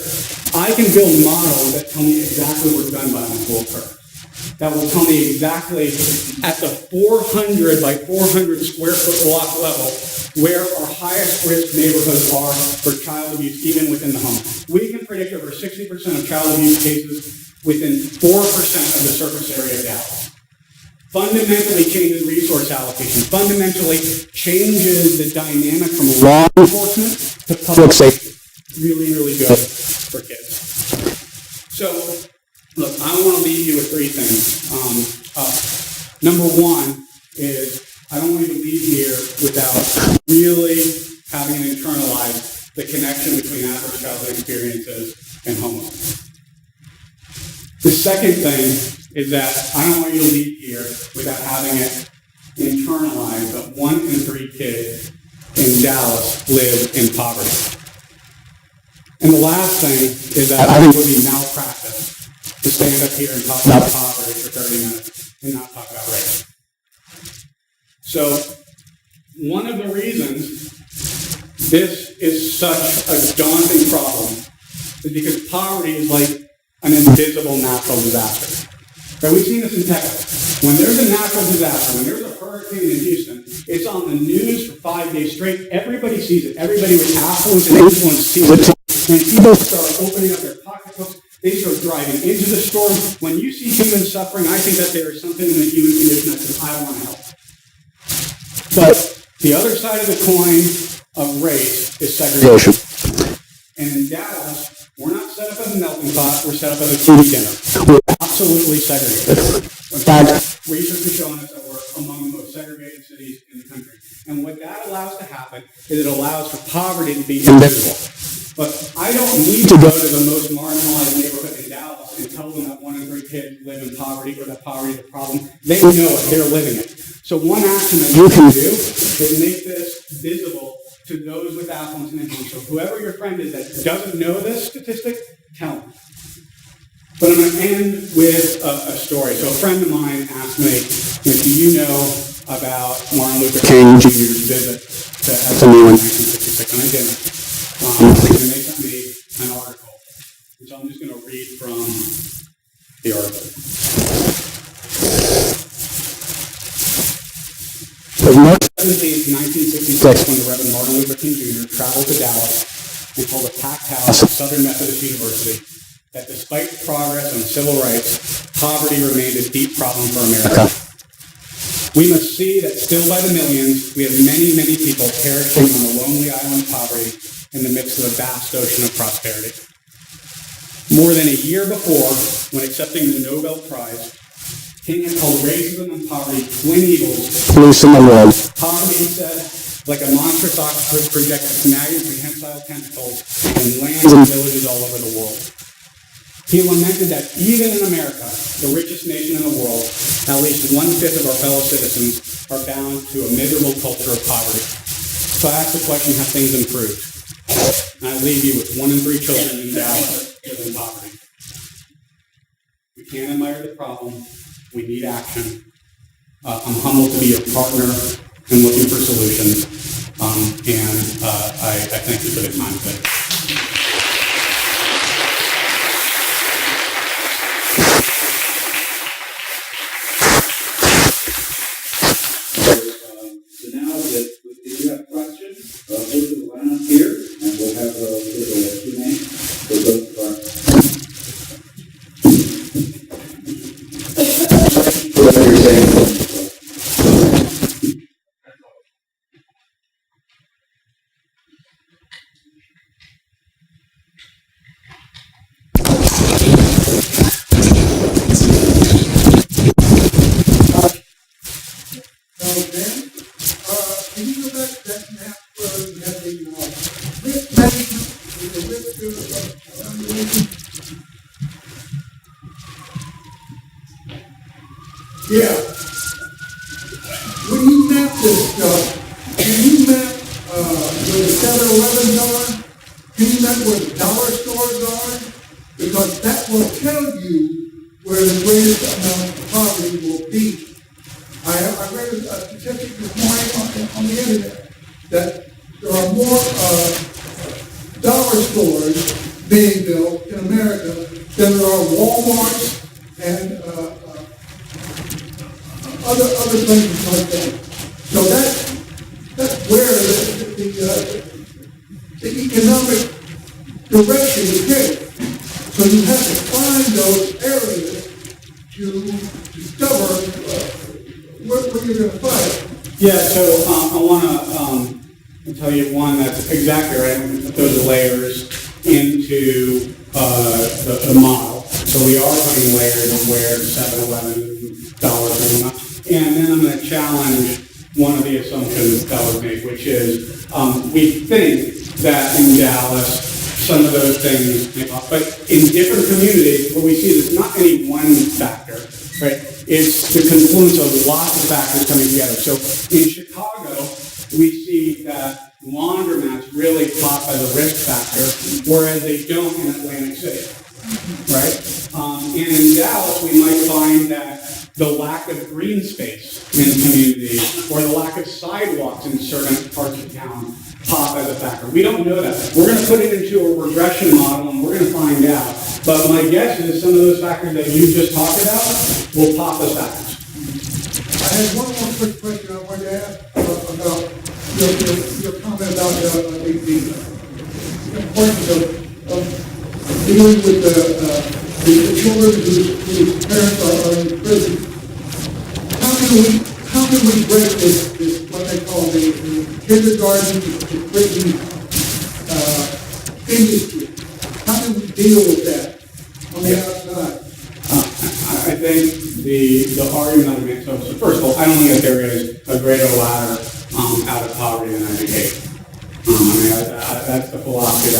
I can build models that tell me exactly where gun violence will occur. That will tell me exactly at the 400 by 400 square foot block level where our highest risk neighborhoods are for child abuse, even within the home. We can predict over 60% of child abuse cases within 4% of the surface area of Dallas. Fundamentally changes resource allocation, fundamentally changes the dynamic from law enforcement to public safety. Really, really good for kids. So, look, I want to leave you with three things. Number one is I don't want you to leave here without really having internalized the connection between adverse childhood experiences and homelessness. The second thing is that I don't want you to leave here without having it internalized that 1 in 3 kids in Dallas live in poverty. And the last thing is that I think it would be malpractice to stand up here and talk about poverty for 30 minutes and not talk about race. So, one of the reasons this is such a daunting problem is because poverty is like an invisible natural disaster. Right? We've seen this in Texas. When there's a natural disaster, when there's a hurricane in Houston, it's on the news for 5 days straight. Everybody sees it. Everybody with affluence and influence sees it. And people start opening up their pocketbooks. They start driving into the store. When you see human suffering, I think that there is something in the human condition that says, I want to help. But the other side of the coin of race is segregation. And in Dallas, we're not set up as a melting pot, we're set up as a TV dinner. We're absolutely segregated. In fact, research has shown us that we're among the most segregated cities in the country. And what that allows to happen is it allows for poverty to be invisible. But I don't need to go to the most marginalized neighborhood in Dallas and tell them that 1 in 3 kids live in poverty or that poverty is a problem. They know it, they're living it. So one action that you can do is make this visible to those with affluence and influence. So whoever your friend is that doesn't know this statistic, tell them. But I'm going to end with a story. So a friend of mine asked me, do you know about Martin Luther King Jr.'s visit to SMU in 1966? And I didn't. And they sent me an article. And so I'm just going to read from the article. So March 17, 1966, when the Reverend Martin Luther King Jr. traveled to Dallas and told a packed house at Southern Methodist University that despite progress on civil rights, poverty remained a deep problem for America. We must see that still by the millions, we have many, many people perishing on a lonely island of poverty in the midst of a vast ocean of prosperity. More than a year before, when accepting the Nobel Prize, King had called racism and poverty twin evils loose in the world. Poverty, he said, like a monstrous octopus projects its nagging prehensile tentacles in lands and villages all over the world. He lamented that even in America, the richest nation in the world, at least 1/5 of our fellow citizens are bound to a miserable culture of poverty. So I asked the question, have things improved? And I leave you with 1 in 3 children in Dallas live in poverty. We can't admire the problem. We need action. I'm humbled to be your partner in looking for solutions. I thank you for the time today. So now, if you have questions, go to the line up here, and we'll have a Q&A for both of our. Whatever you're saying. on the internet that there are more dollar stores being built in America than there are Walmarts and other places like that. So that's where the economic direction is headed. So you have to find those areas to discover where you're going to fight. Yeah, so I want to tell you one that's exactly right. I'm going to put those layers into the model. So we are putting layers of where 7-Eleven, Dollar Tree, and then I'm going to challenge one of the assumptions that was made, which is we think that in Dallas some of those things came up, but in different communities, what we see is not any one factor, right? It's the confluence of lots of factors coming together. So in Chicago, we see that laundromats really pop as a risk factor, whereas they don't in Atlantic City, right? And in Dallas, we might find that the lack of green space in communities or the lack of sidewalks in certain parts of town pop as a factor. We don't know that. We're going to put it into a regression model and we're going to find out. But my guess is some of those factors that you just talked about will pop as factors. I had one more quick question I wanted to ask about your comment about the importance of dealing with the children whose parents are in prison. How can we break this what they call the kindergarten to prison industry? How can we deal with that on the outside? I think the argument I make, so first of all, I don't think that there is a greater ladder out of poverty than education. That's the philosophy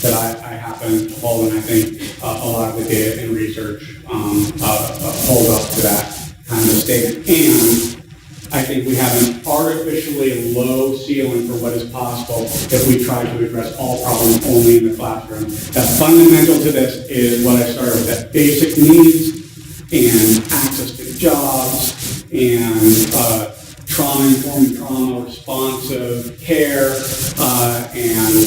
that I happen to hold, and I think a lot of the data and research hold up to that kind of statement. And I think we have an artificially low ceiling for what is possible if we try to address all problems only in the classroom. That fundamental to this is what I started with, that basic needs and access to jobs and trauma-informed, trauma-responsive care and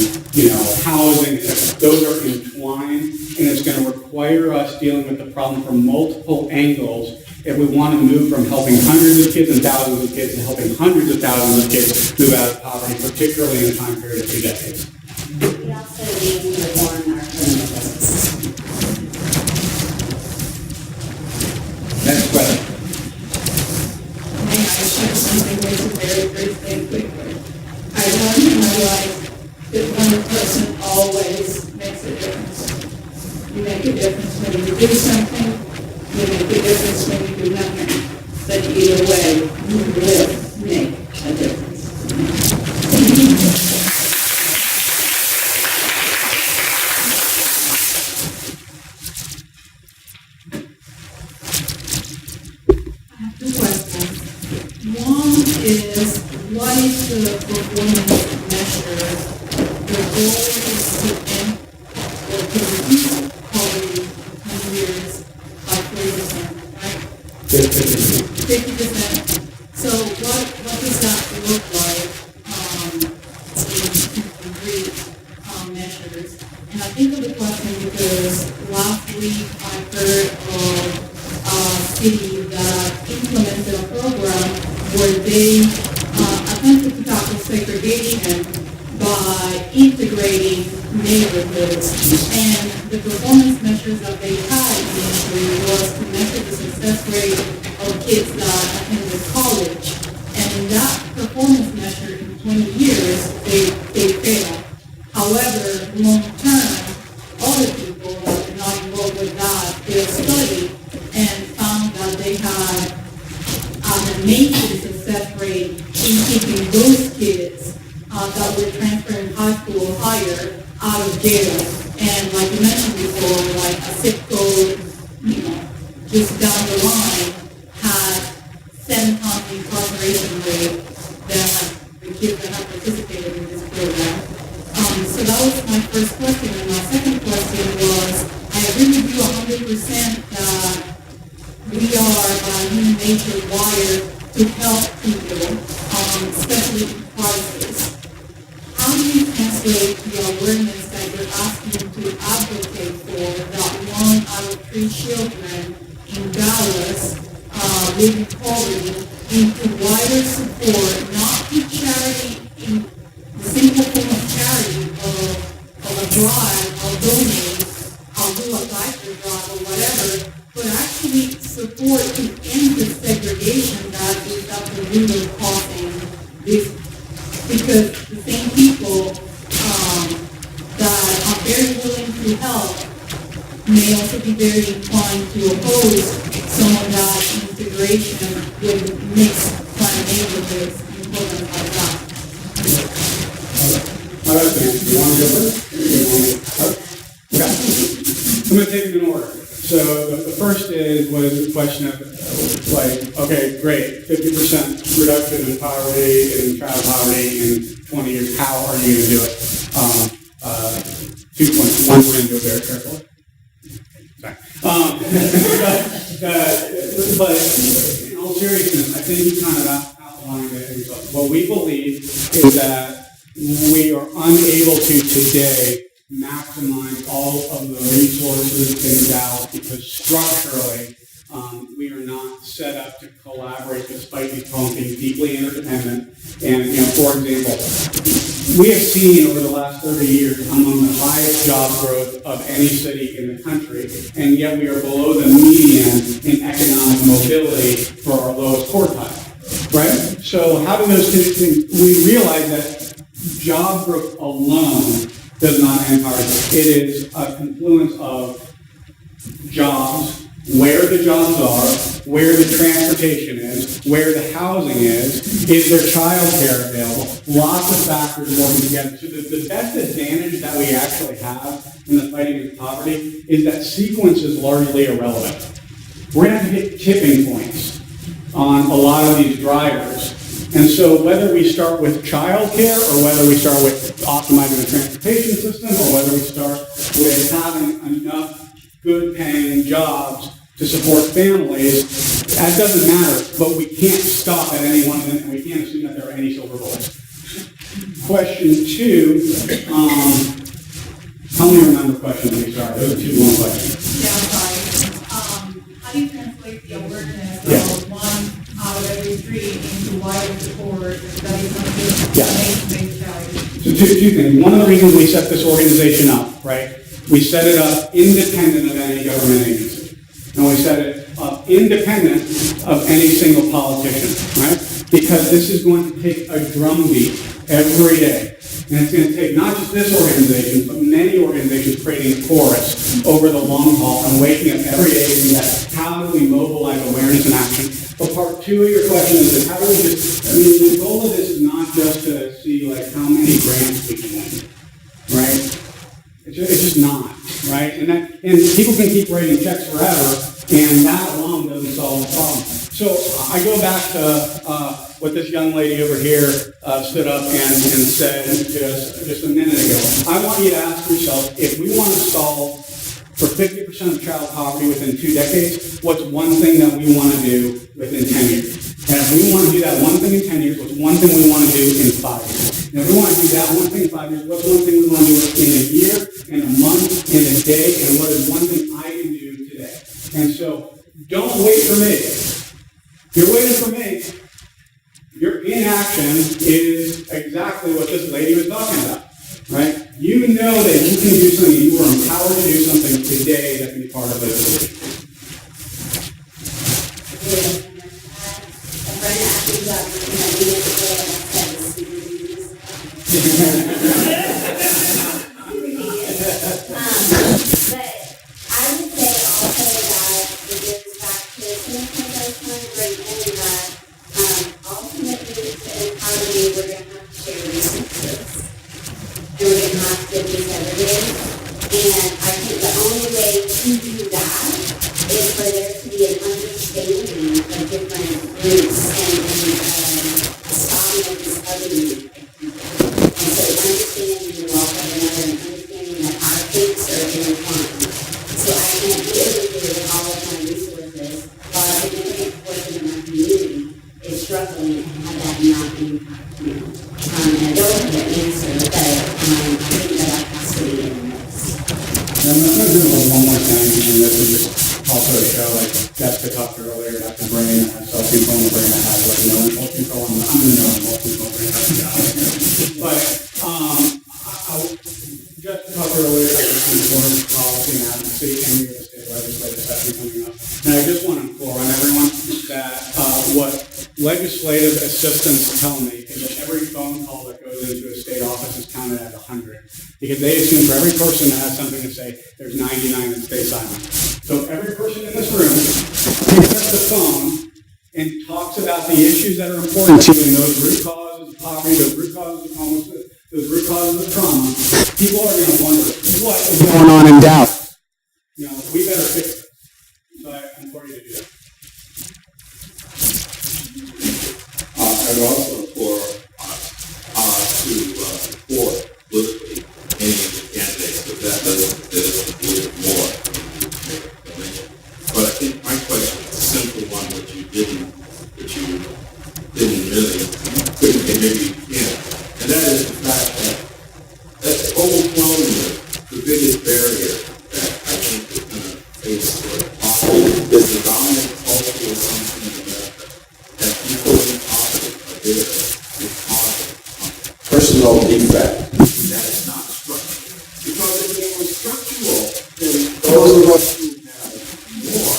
housing. Those are entwined, and it's going to require us dealing with the problem from multiple angles if we want to move from helping hundreds of kids and thousands of kids to helping hundreds of thousands of kids move out of poverty, particularly in a time period of 2 decades. We also need to reform our criminal justice system. Next question. May I share something with you very briefly and quickly? I learned in my life that one person always makes a difference. You make a difference when you do something. You make a difference when you do nothing. But either way, you will make a difference. I have 2 questions. One is, what is the performance measure? The goal is to end or to reduce poverty in years by 40%, right? 50%. So what does that look like in concrete measures? And I think of the question because last week I heard of a city that implemented a program where they attempted to tackle segregation by integrating neighborhoods. And the performance measures that they had initially was to measure the success rate of kids that attended college. And in that performance measure in 20 years, they failed. However, long term, other people that were not involved with that did a study and found that they had an amazing success rate in keeping those kids that were transferring high school or higher out of jail. And like you mentioned before, like a zip code, just down the line had 7 times the incarceration rate that the kids that have participated in this program. So that was my first question. And my second question was, I agree with you 100% that we are by human nature wired to help people, especially living prices. How do you translate the awareness that you're asking to advocate for that 1 out of 3 children in Dallas live in poverty into wider support, not to charity in the simple form of charity of a drive, I'll donate, I'll do a diaper drive or whatever, but actually support to end the segregation that is at the root of causing this. Because the same people that are very willing to help may also be very inclined to oppose some of that integration with mixed planned neighborhoods and programs like that. You want to go first? Okay. I'm going to take them in order. So the first was the question of, like, okay, great, 50% reduction in poverty, in child poverty in 20 years. How are you going to do it? 2 points. One, we're going to do it very carefully. Sorry. But in all seriousness, I think you kind of outlined it yourself. What we believe is that we are unable to today maximize all of the resources in Dallas because structurally we are not set up to collaborate despite these problems being deeply interdependent. And, for example, we have seen over the last 30 years among the highest job growth of any city in the country, and yet we are below the median in economic mobility for our lowest quartile, right? So how do those two things, we realize that job growth alone does not end poverty. It is a confluence of jobs, where the jobs are, where the transportation is, where the housing is there child care available, lots of factors working together. So the best advantage that we actually have in the fight against poverty is that sequence is largely irrelevant. We're going to have to hit tipping points on a lot of these drivers. And so whether we start with child care or whether we start with optimizing the transportation system or whether we start with having enough good-paying jobs to support families, that doesn't matter, but we can't stop at any one of them, and we can't assume that there are any silver bullets. Question 2, help me remember question 3, sorry, those are 2 long questions. Yeah, I'm sorry. How do you translate the awareness of 1 out of every 3 into wider support that is not just nation-based charity? So two things. One of the reasons we set this organization up, right? We set it up independent of any government agency. And we set it up independent of any single politician, right? Because this is going to take a drumbeat every day. And it's going to take not just this organization, but many organizations creating a chorus over the long haul and waking up every day and that how do we mobilize awareness and action? But part 2 of your question is how do we the goal of this is not just to see like how many grants we can win, right? It's just not, right? And people can keep writing checks forever, and that alone doesn't solve the problem. So I go back to what this young lady over here stood up and said just a minute ago. I want you to ask yourself, if we want to solve for 50% of child poverty within 2 decades, what's one thing that we want to do within 10 years? And if we want to do that one thing in 10 years, what's one thing we want to do in 5 years? And if we want to do that one thing in 5 years, what's one thing we want to do in a year, in a month, in a day, and what is one thing I can do today? And so, don't wait for me. If you're waiting for me, your inaction is exactly what this lady was talking about, right? You know that you can do something, you are empowered to do something today that can be part of this solution. Struggling and have that not impact me. And I don't have an answer, but I think that has to be in the mix. And I'm going to do one more thing, and this is just also a show, like Jessica talked earlier about the brain. I have self-control in the brain. I have like no impulse control. I'm going to know impulse control brain. But Jessica talked earlier about important policy and advocacy and real estate legislative session coming up. And I just want to implore on everyone that what legislative assistants tell me is that every phone call that goes into a state office is counted as 100. Because they assume for every person that has something to say, there's 99 that stay silent. So if every person in this room picks up the phone and talks about the issues that are important to you, and those root causes of poverty, those root causes of homelessness, those root causes of trauma, people are going to wonder, what is going on in Dallas? You know, we better fix it. So I implore you to do that. And also for us to support politically any of the candidates, but that doesn't do it more. But I think my question is a simple one, which you didn't really, couldn't, and maybe you can. And that is the fact that that's overwhelmingly the biggest barrier that I think is going to face for poverty is the dominant cultural assumption in America that people in poverty are there because of personal defect. That is not structural. Because if it was structural, then those of us who have more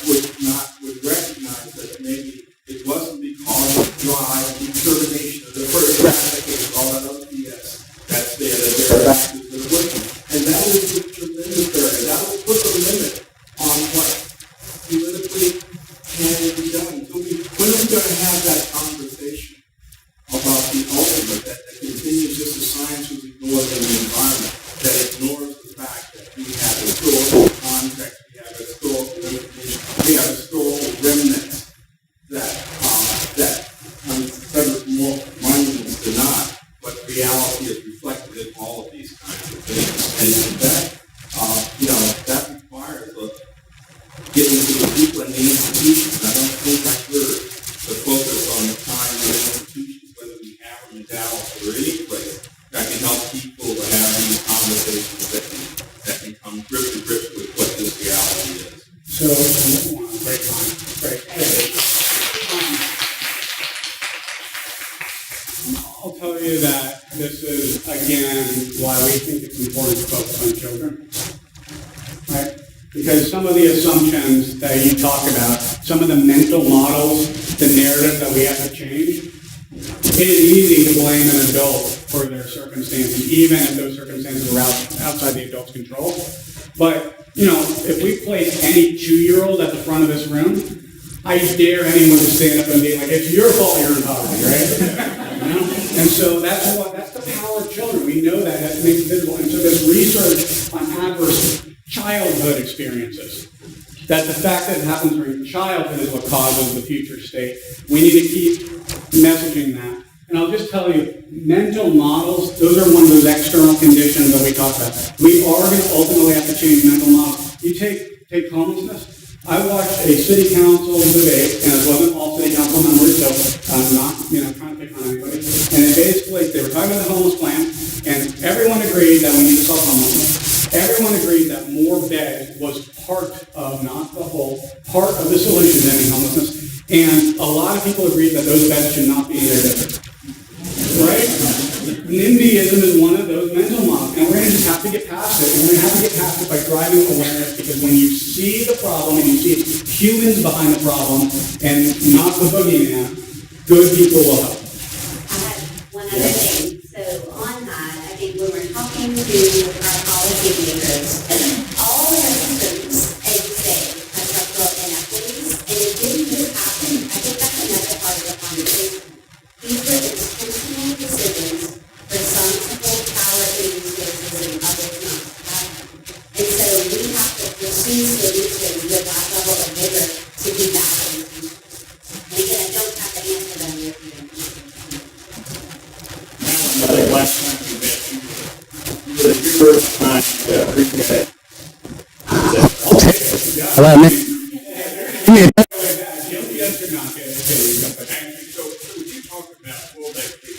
would recognize that maybe it wasn't because of drive, determination, of the first trafficking, all that other BS that's there, that they're factors that are working. And that is the tremendous barrier. That will put a limit on what politically can be done. When are we going to have that conversation about the ultimate that continues just as science was ignored in the environment, that ignores the fact that we have historical context, we have historical information, we have historical remnants that uncover more monuments than not, but reality is reflected in all of these kinds of things. And that, that requires getting to the people and the institutions. I don't think I heard the focus on the kinds of institutions, whether we have them in Dallas or any place, that can help people to have these conversations that can come grip to grip with what this reality is. So, great time. Great. I'll tell you that this is, again, why we think it's important to focus on children. Right? Because some of the assumptions that you talk about, some of the mental models, the narrative that we have to change, it is easy to blame an adult for their circumstances, even if those circumstances are outside the adult's control. But, if we place any 2-year-old at the front of this room, I dare anyone to stand up and be like, it's your fault you're in poverty, right? And so that's the power of children. We know that to make it visible. And so there's research on adverse childhood experiences. That the fact that it happens during childhood is what causes the future state. We need to keep messaging that. And I'll just tell you, mental models, those are one of those external conditions that we talk about. We are going to ultimately have to change mental models. You take homelessness. I watched a city council debate, and it wasn't all city council members, so I'm not, trying to pick on anybody. And it basically, they were talking about the homeless plan, and everyone agreed that we need to solve homelessness. Everyone agreed that more beds was part of, not the whole, part of the solution to ending homelessness. And a lot of people agreed that those beds should not be in their district. Right? NIMBYism is one of those mental models, and we're going to just have to get past it. And we're going to have to get past it by driving awareness, because when you see the problem and you see humans behind the problem and not the boogeyman, good people will help. I have one other thing. So on that, I think when we're talking to our policy makers, all of our systems exist as structural inequities, and it didn't just happen. I think that's another part of the conversation. These were intentional decisions for some to hold power in resources and others not to have them. And so we have to pursue solutions with that level of vigor to be that solution. And again, I don't have to answer them if you don't. Another last time you mentioned the first time appreciate it. I'll take it. Hello, man. Give me a Yes or not? So you talked about full education.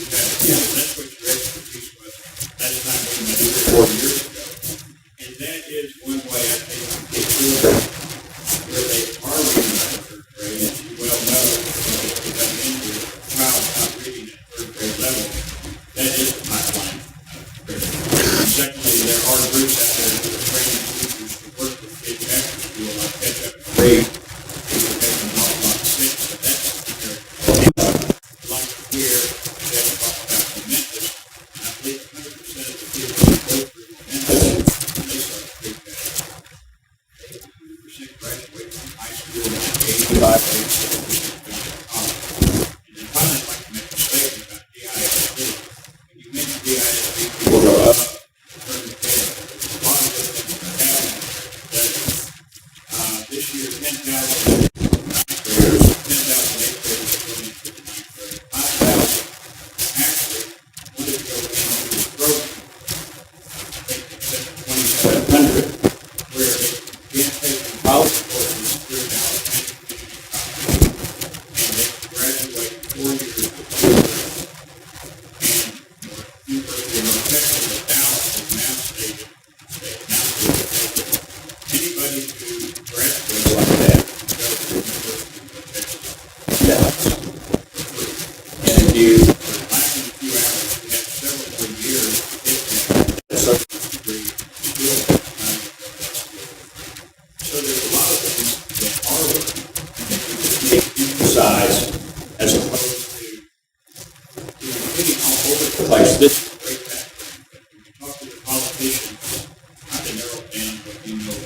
Like this is a great tactic. When you talk to the politicians, I can narrow it down what you know.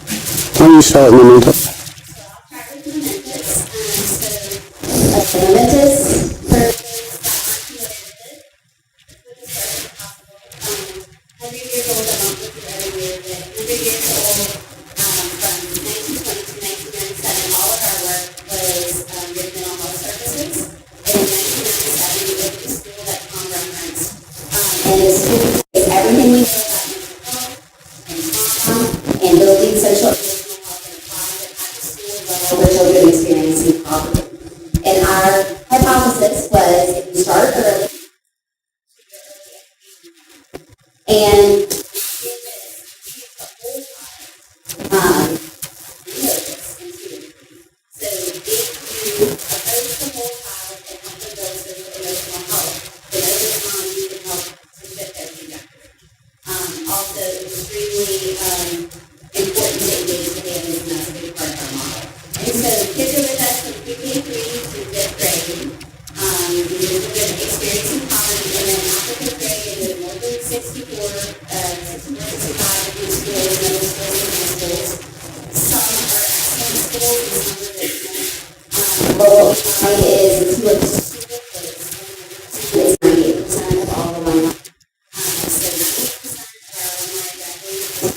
Thank you. Why don't you start in the meantime? So I'll start with the momentous. So the momentous for those that aren't familiar with it, let's put this first if possible. 100 years old, I won't go through every year, but 100 years old, from 1920 to 1997, all of our work was with mental health services. And in 1997, we opened a school that Tom referenced. And the school is everything we know about mental health and trauma and building social and emotional health and applies it at the school level for children experiencing poverty. And our hypothesis was if you start early, and give the whole child notice and tutoring. So if you approach the whole child and help them build social emotional health, then over time you can help to shift their trajectory. Also extremely important to engage the families, and that's a big part of our model. And so kids are with us from pre-K3 to 5th grade. We're experiencing poverty, and then after 5th grade, they go more than 65 different schools, middle schools, and high schools. Some are excellent schools, and some are different. But what we find is if you look at super close, it's 98% of all the alumni. So 98% of our alumni graduate is still online. And in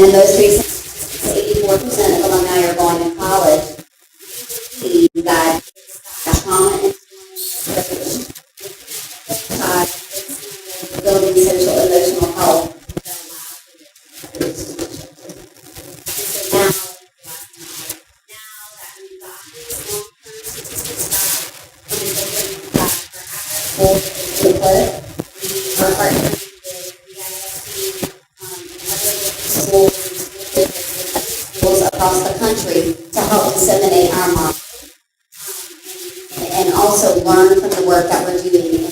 those three centers, 84% of alumni are going to college. We believe that trauma and building social emotional health that allows for this. And so now that we've got these long-term statistics back, and we're looking back for actual input, we are partnering with the ISD and other schools and school districts and schools across the country to help disseminate our model. And also learn from the work that we're doing in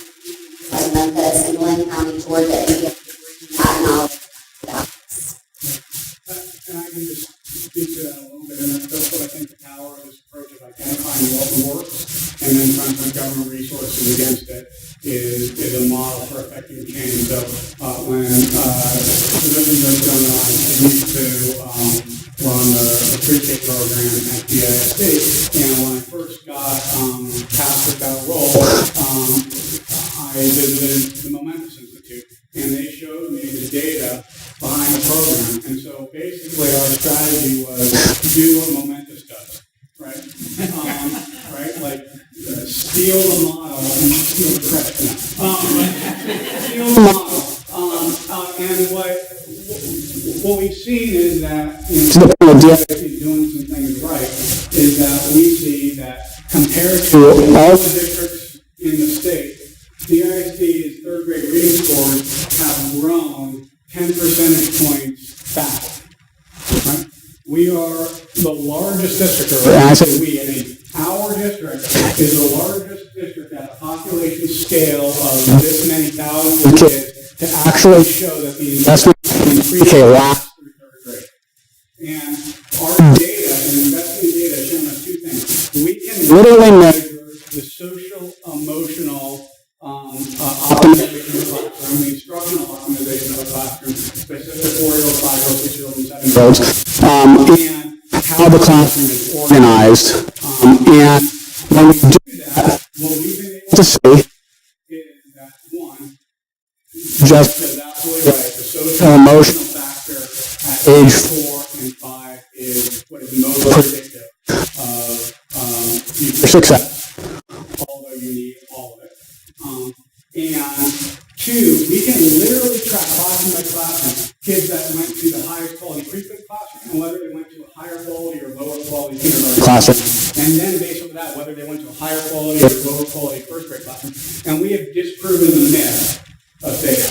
like Memphis and Glenn County, Georgia, and be able to bring that knowledge back. And I can just speak to that a little bit, and that's what I think the power of this approach of identifying what works and then trying to put government resources against it is a model for effective change. So when for those that don't know, I used to run the pre-K program at the ISD, and when I first got tasked with that role, I visited the Momentous Institute, and they showed me the data behind the program. And so basically our strategy was do what Momentous does, right? Right? Like steal the model and steal the credit. Steal the model. And what we've seen is that, to the point of DFA is doing some things right, is that we see that compared to all the districts in the state, the ISD's third grade reading scores have grown 10 percentage points back. Right? We are the largest district, or I say we, I mean, our district is the largest district at a population scale of this many thousands of kids to actually show that the investment in pre-K lasts through third grade. And our data and investing in data has shown us two things. We can literally measure the social, emotional optimization of the classroom, the instructional optimization of the classroom, specific 4-year-old, 5-year-old, 6-year-old, and 7-year-olds, and how the classroom is organized. And when we do that, what we've been able to see is that, one, just is absolutely right, the social emotional factor at age 4 and 5 is what is most predictive of future success, although you need all of it. And two, we can literally track classroom by classroom kids that went to the highest quality pre-K classroom and whether they went to a higher quality or lower quality kindergarten classroom. And then based on that, whether they went to a higher quality or lower quality first grade classroom. And we have disproven the myth of data.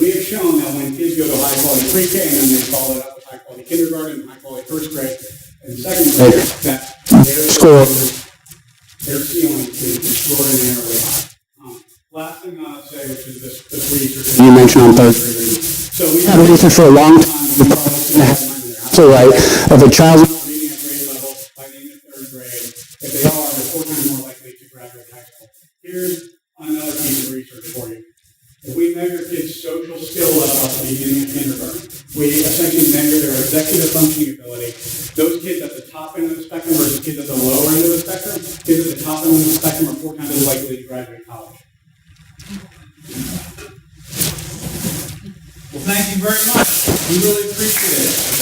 We have shown that when kids go to high quality pre-K and then they follow it up with high quality kindergarten and high quality first grade and second grade, that their scores, their ceiling is extraordinarily high. Last thing I'll say, which is this research you mentioned on third grade. So we've had research for a long time. We've probably seen that absolutely right. If a child's not reading at grade level by the end of third grade, if they are, they're 4 times more likely to graduate high school. Here's another piece of research for you. If we measure kids' social skill level at the beginning of kindergarten, we essentially measure their executive functioning ability. Those kids at the top end of the spectrum versus kids at the lower end of the spectrum, kids at the top end of the spectrum are 4 times as likely to graduate college. Well, thank you very much. We really appreciate it.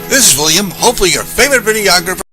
This is William, hopefully your favorite videographer.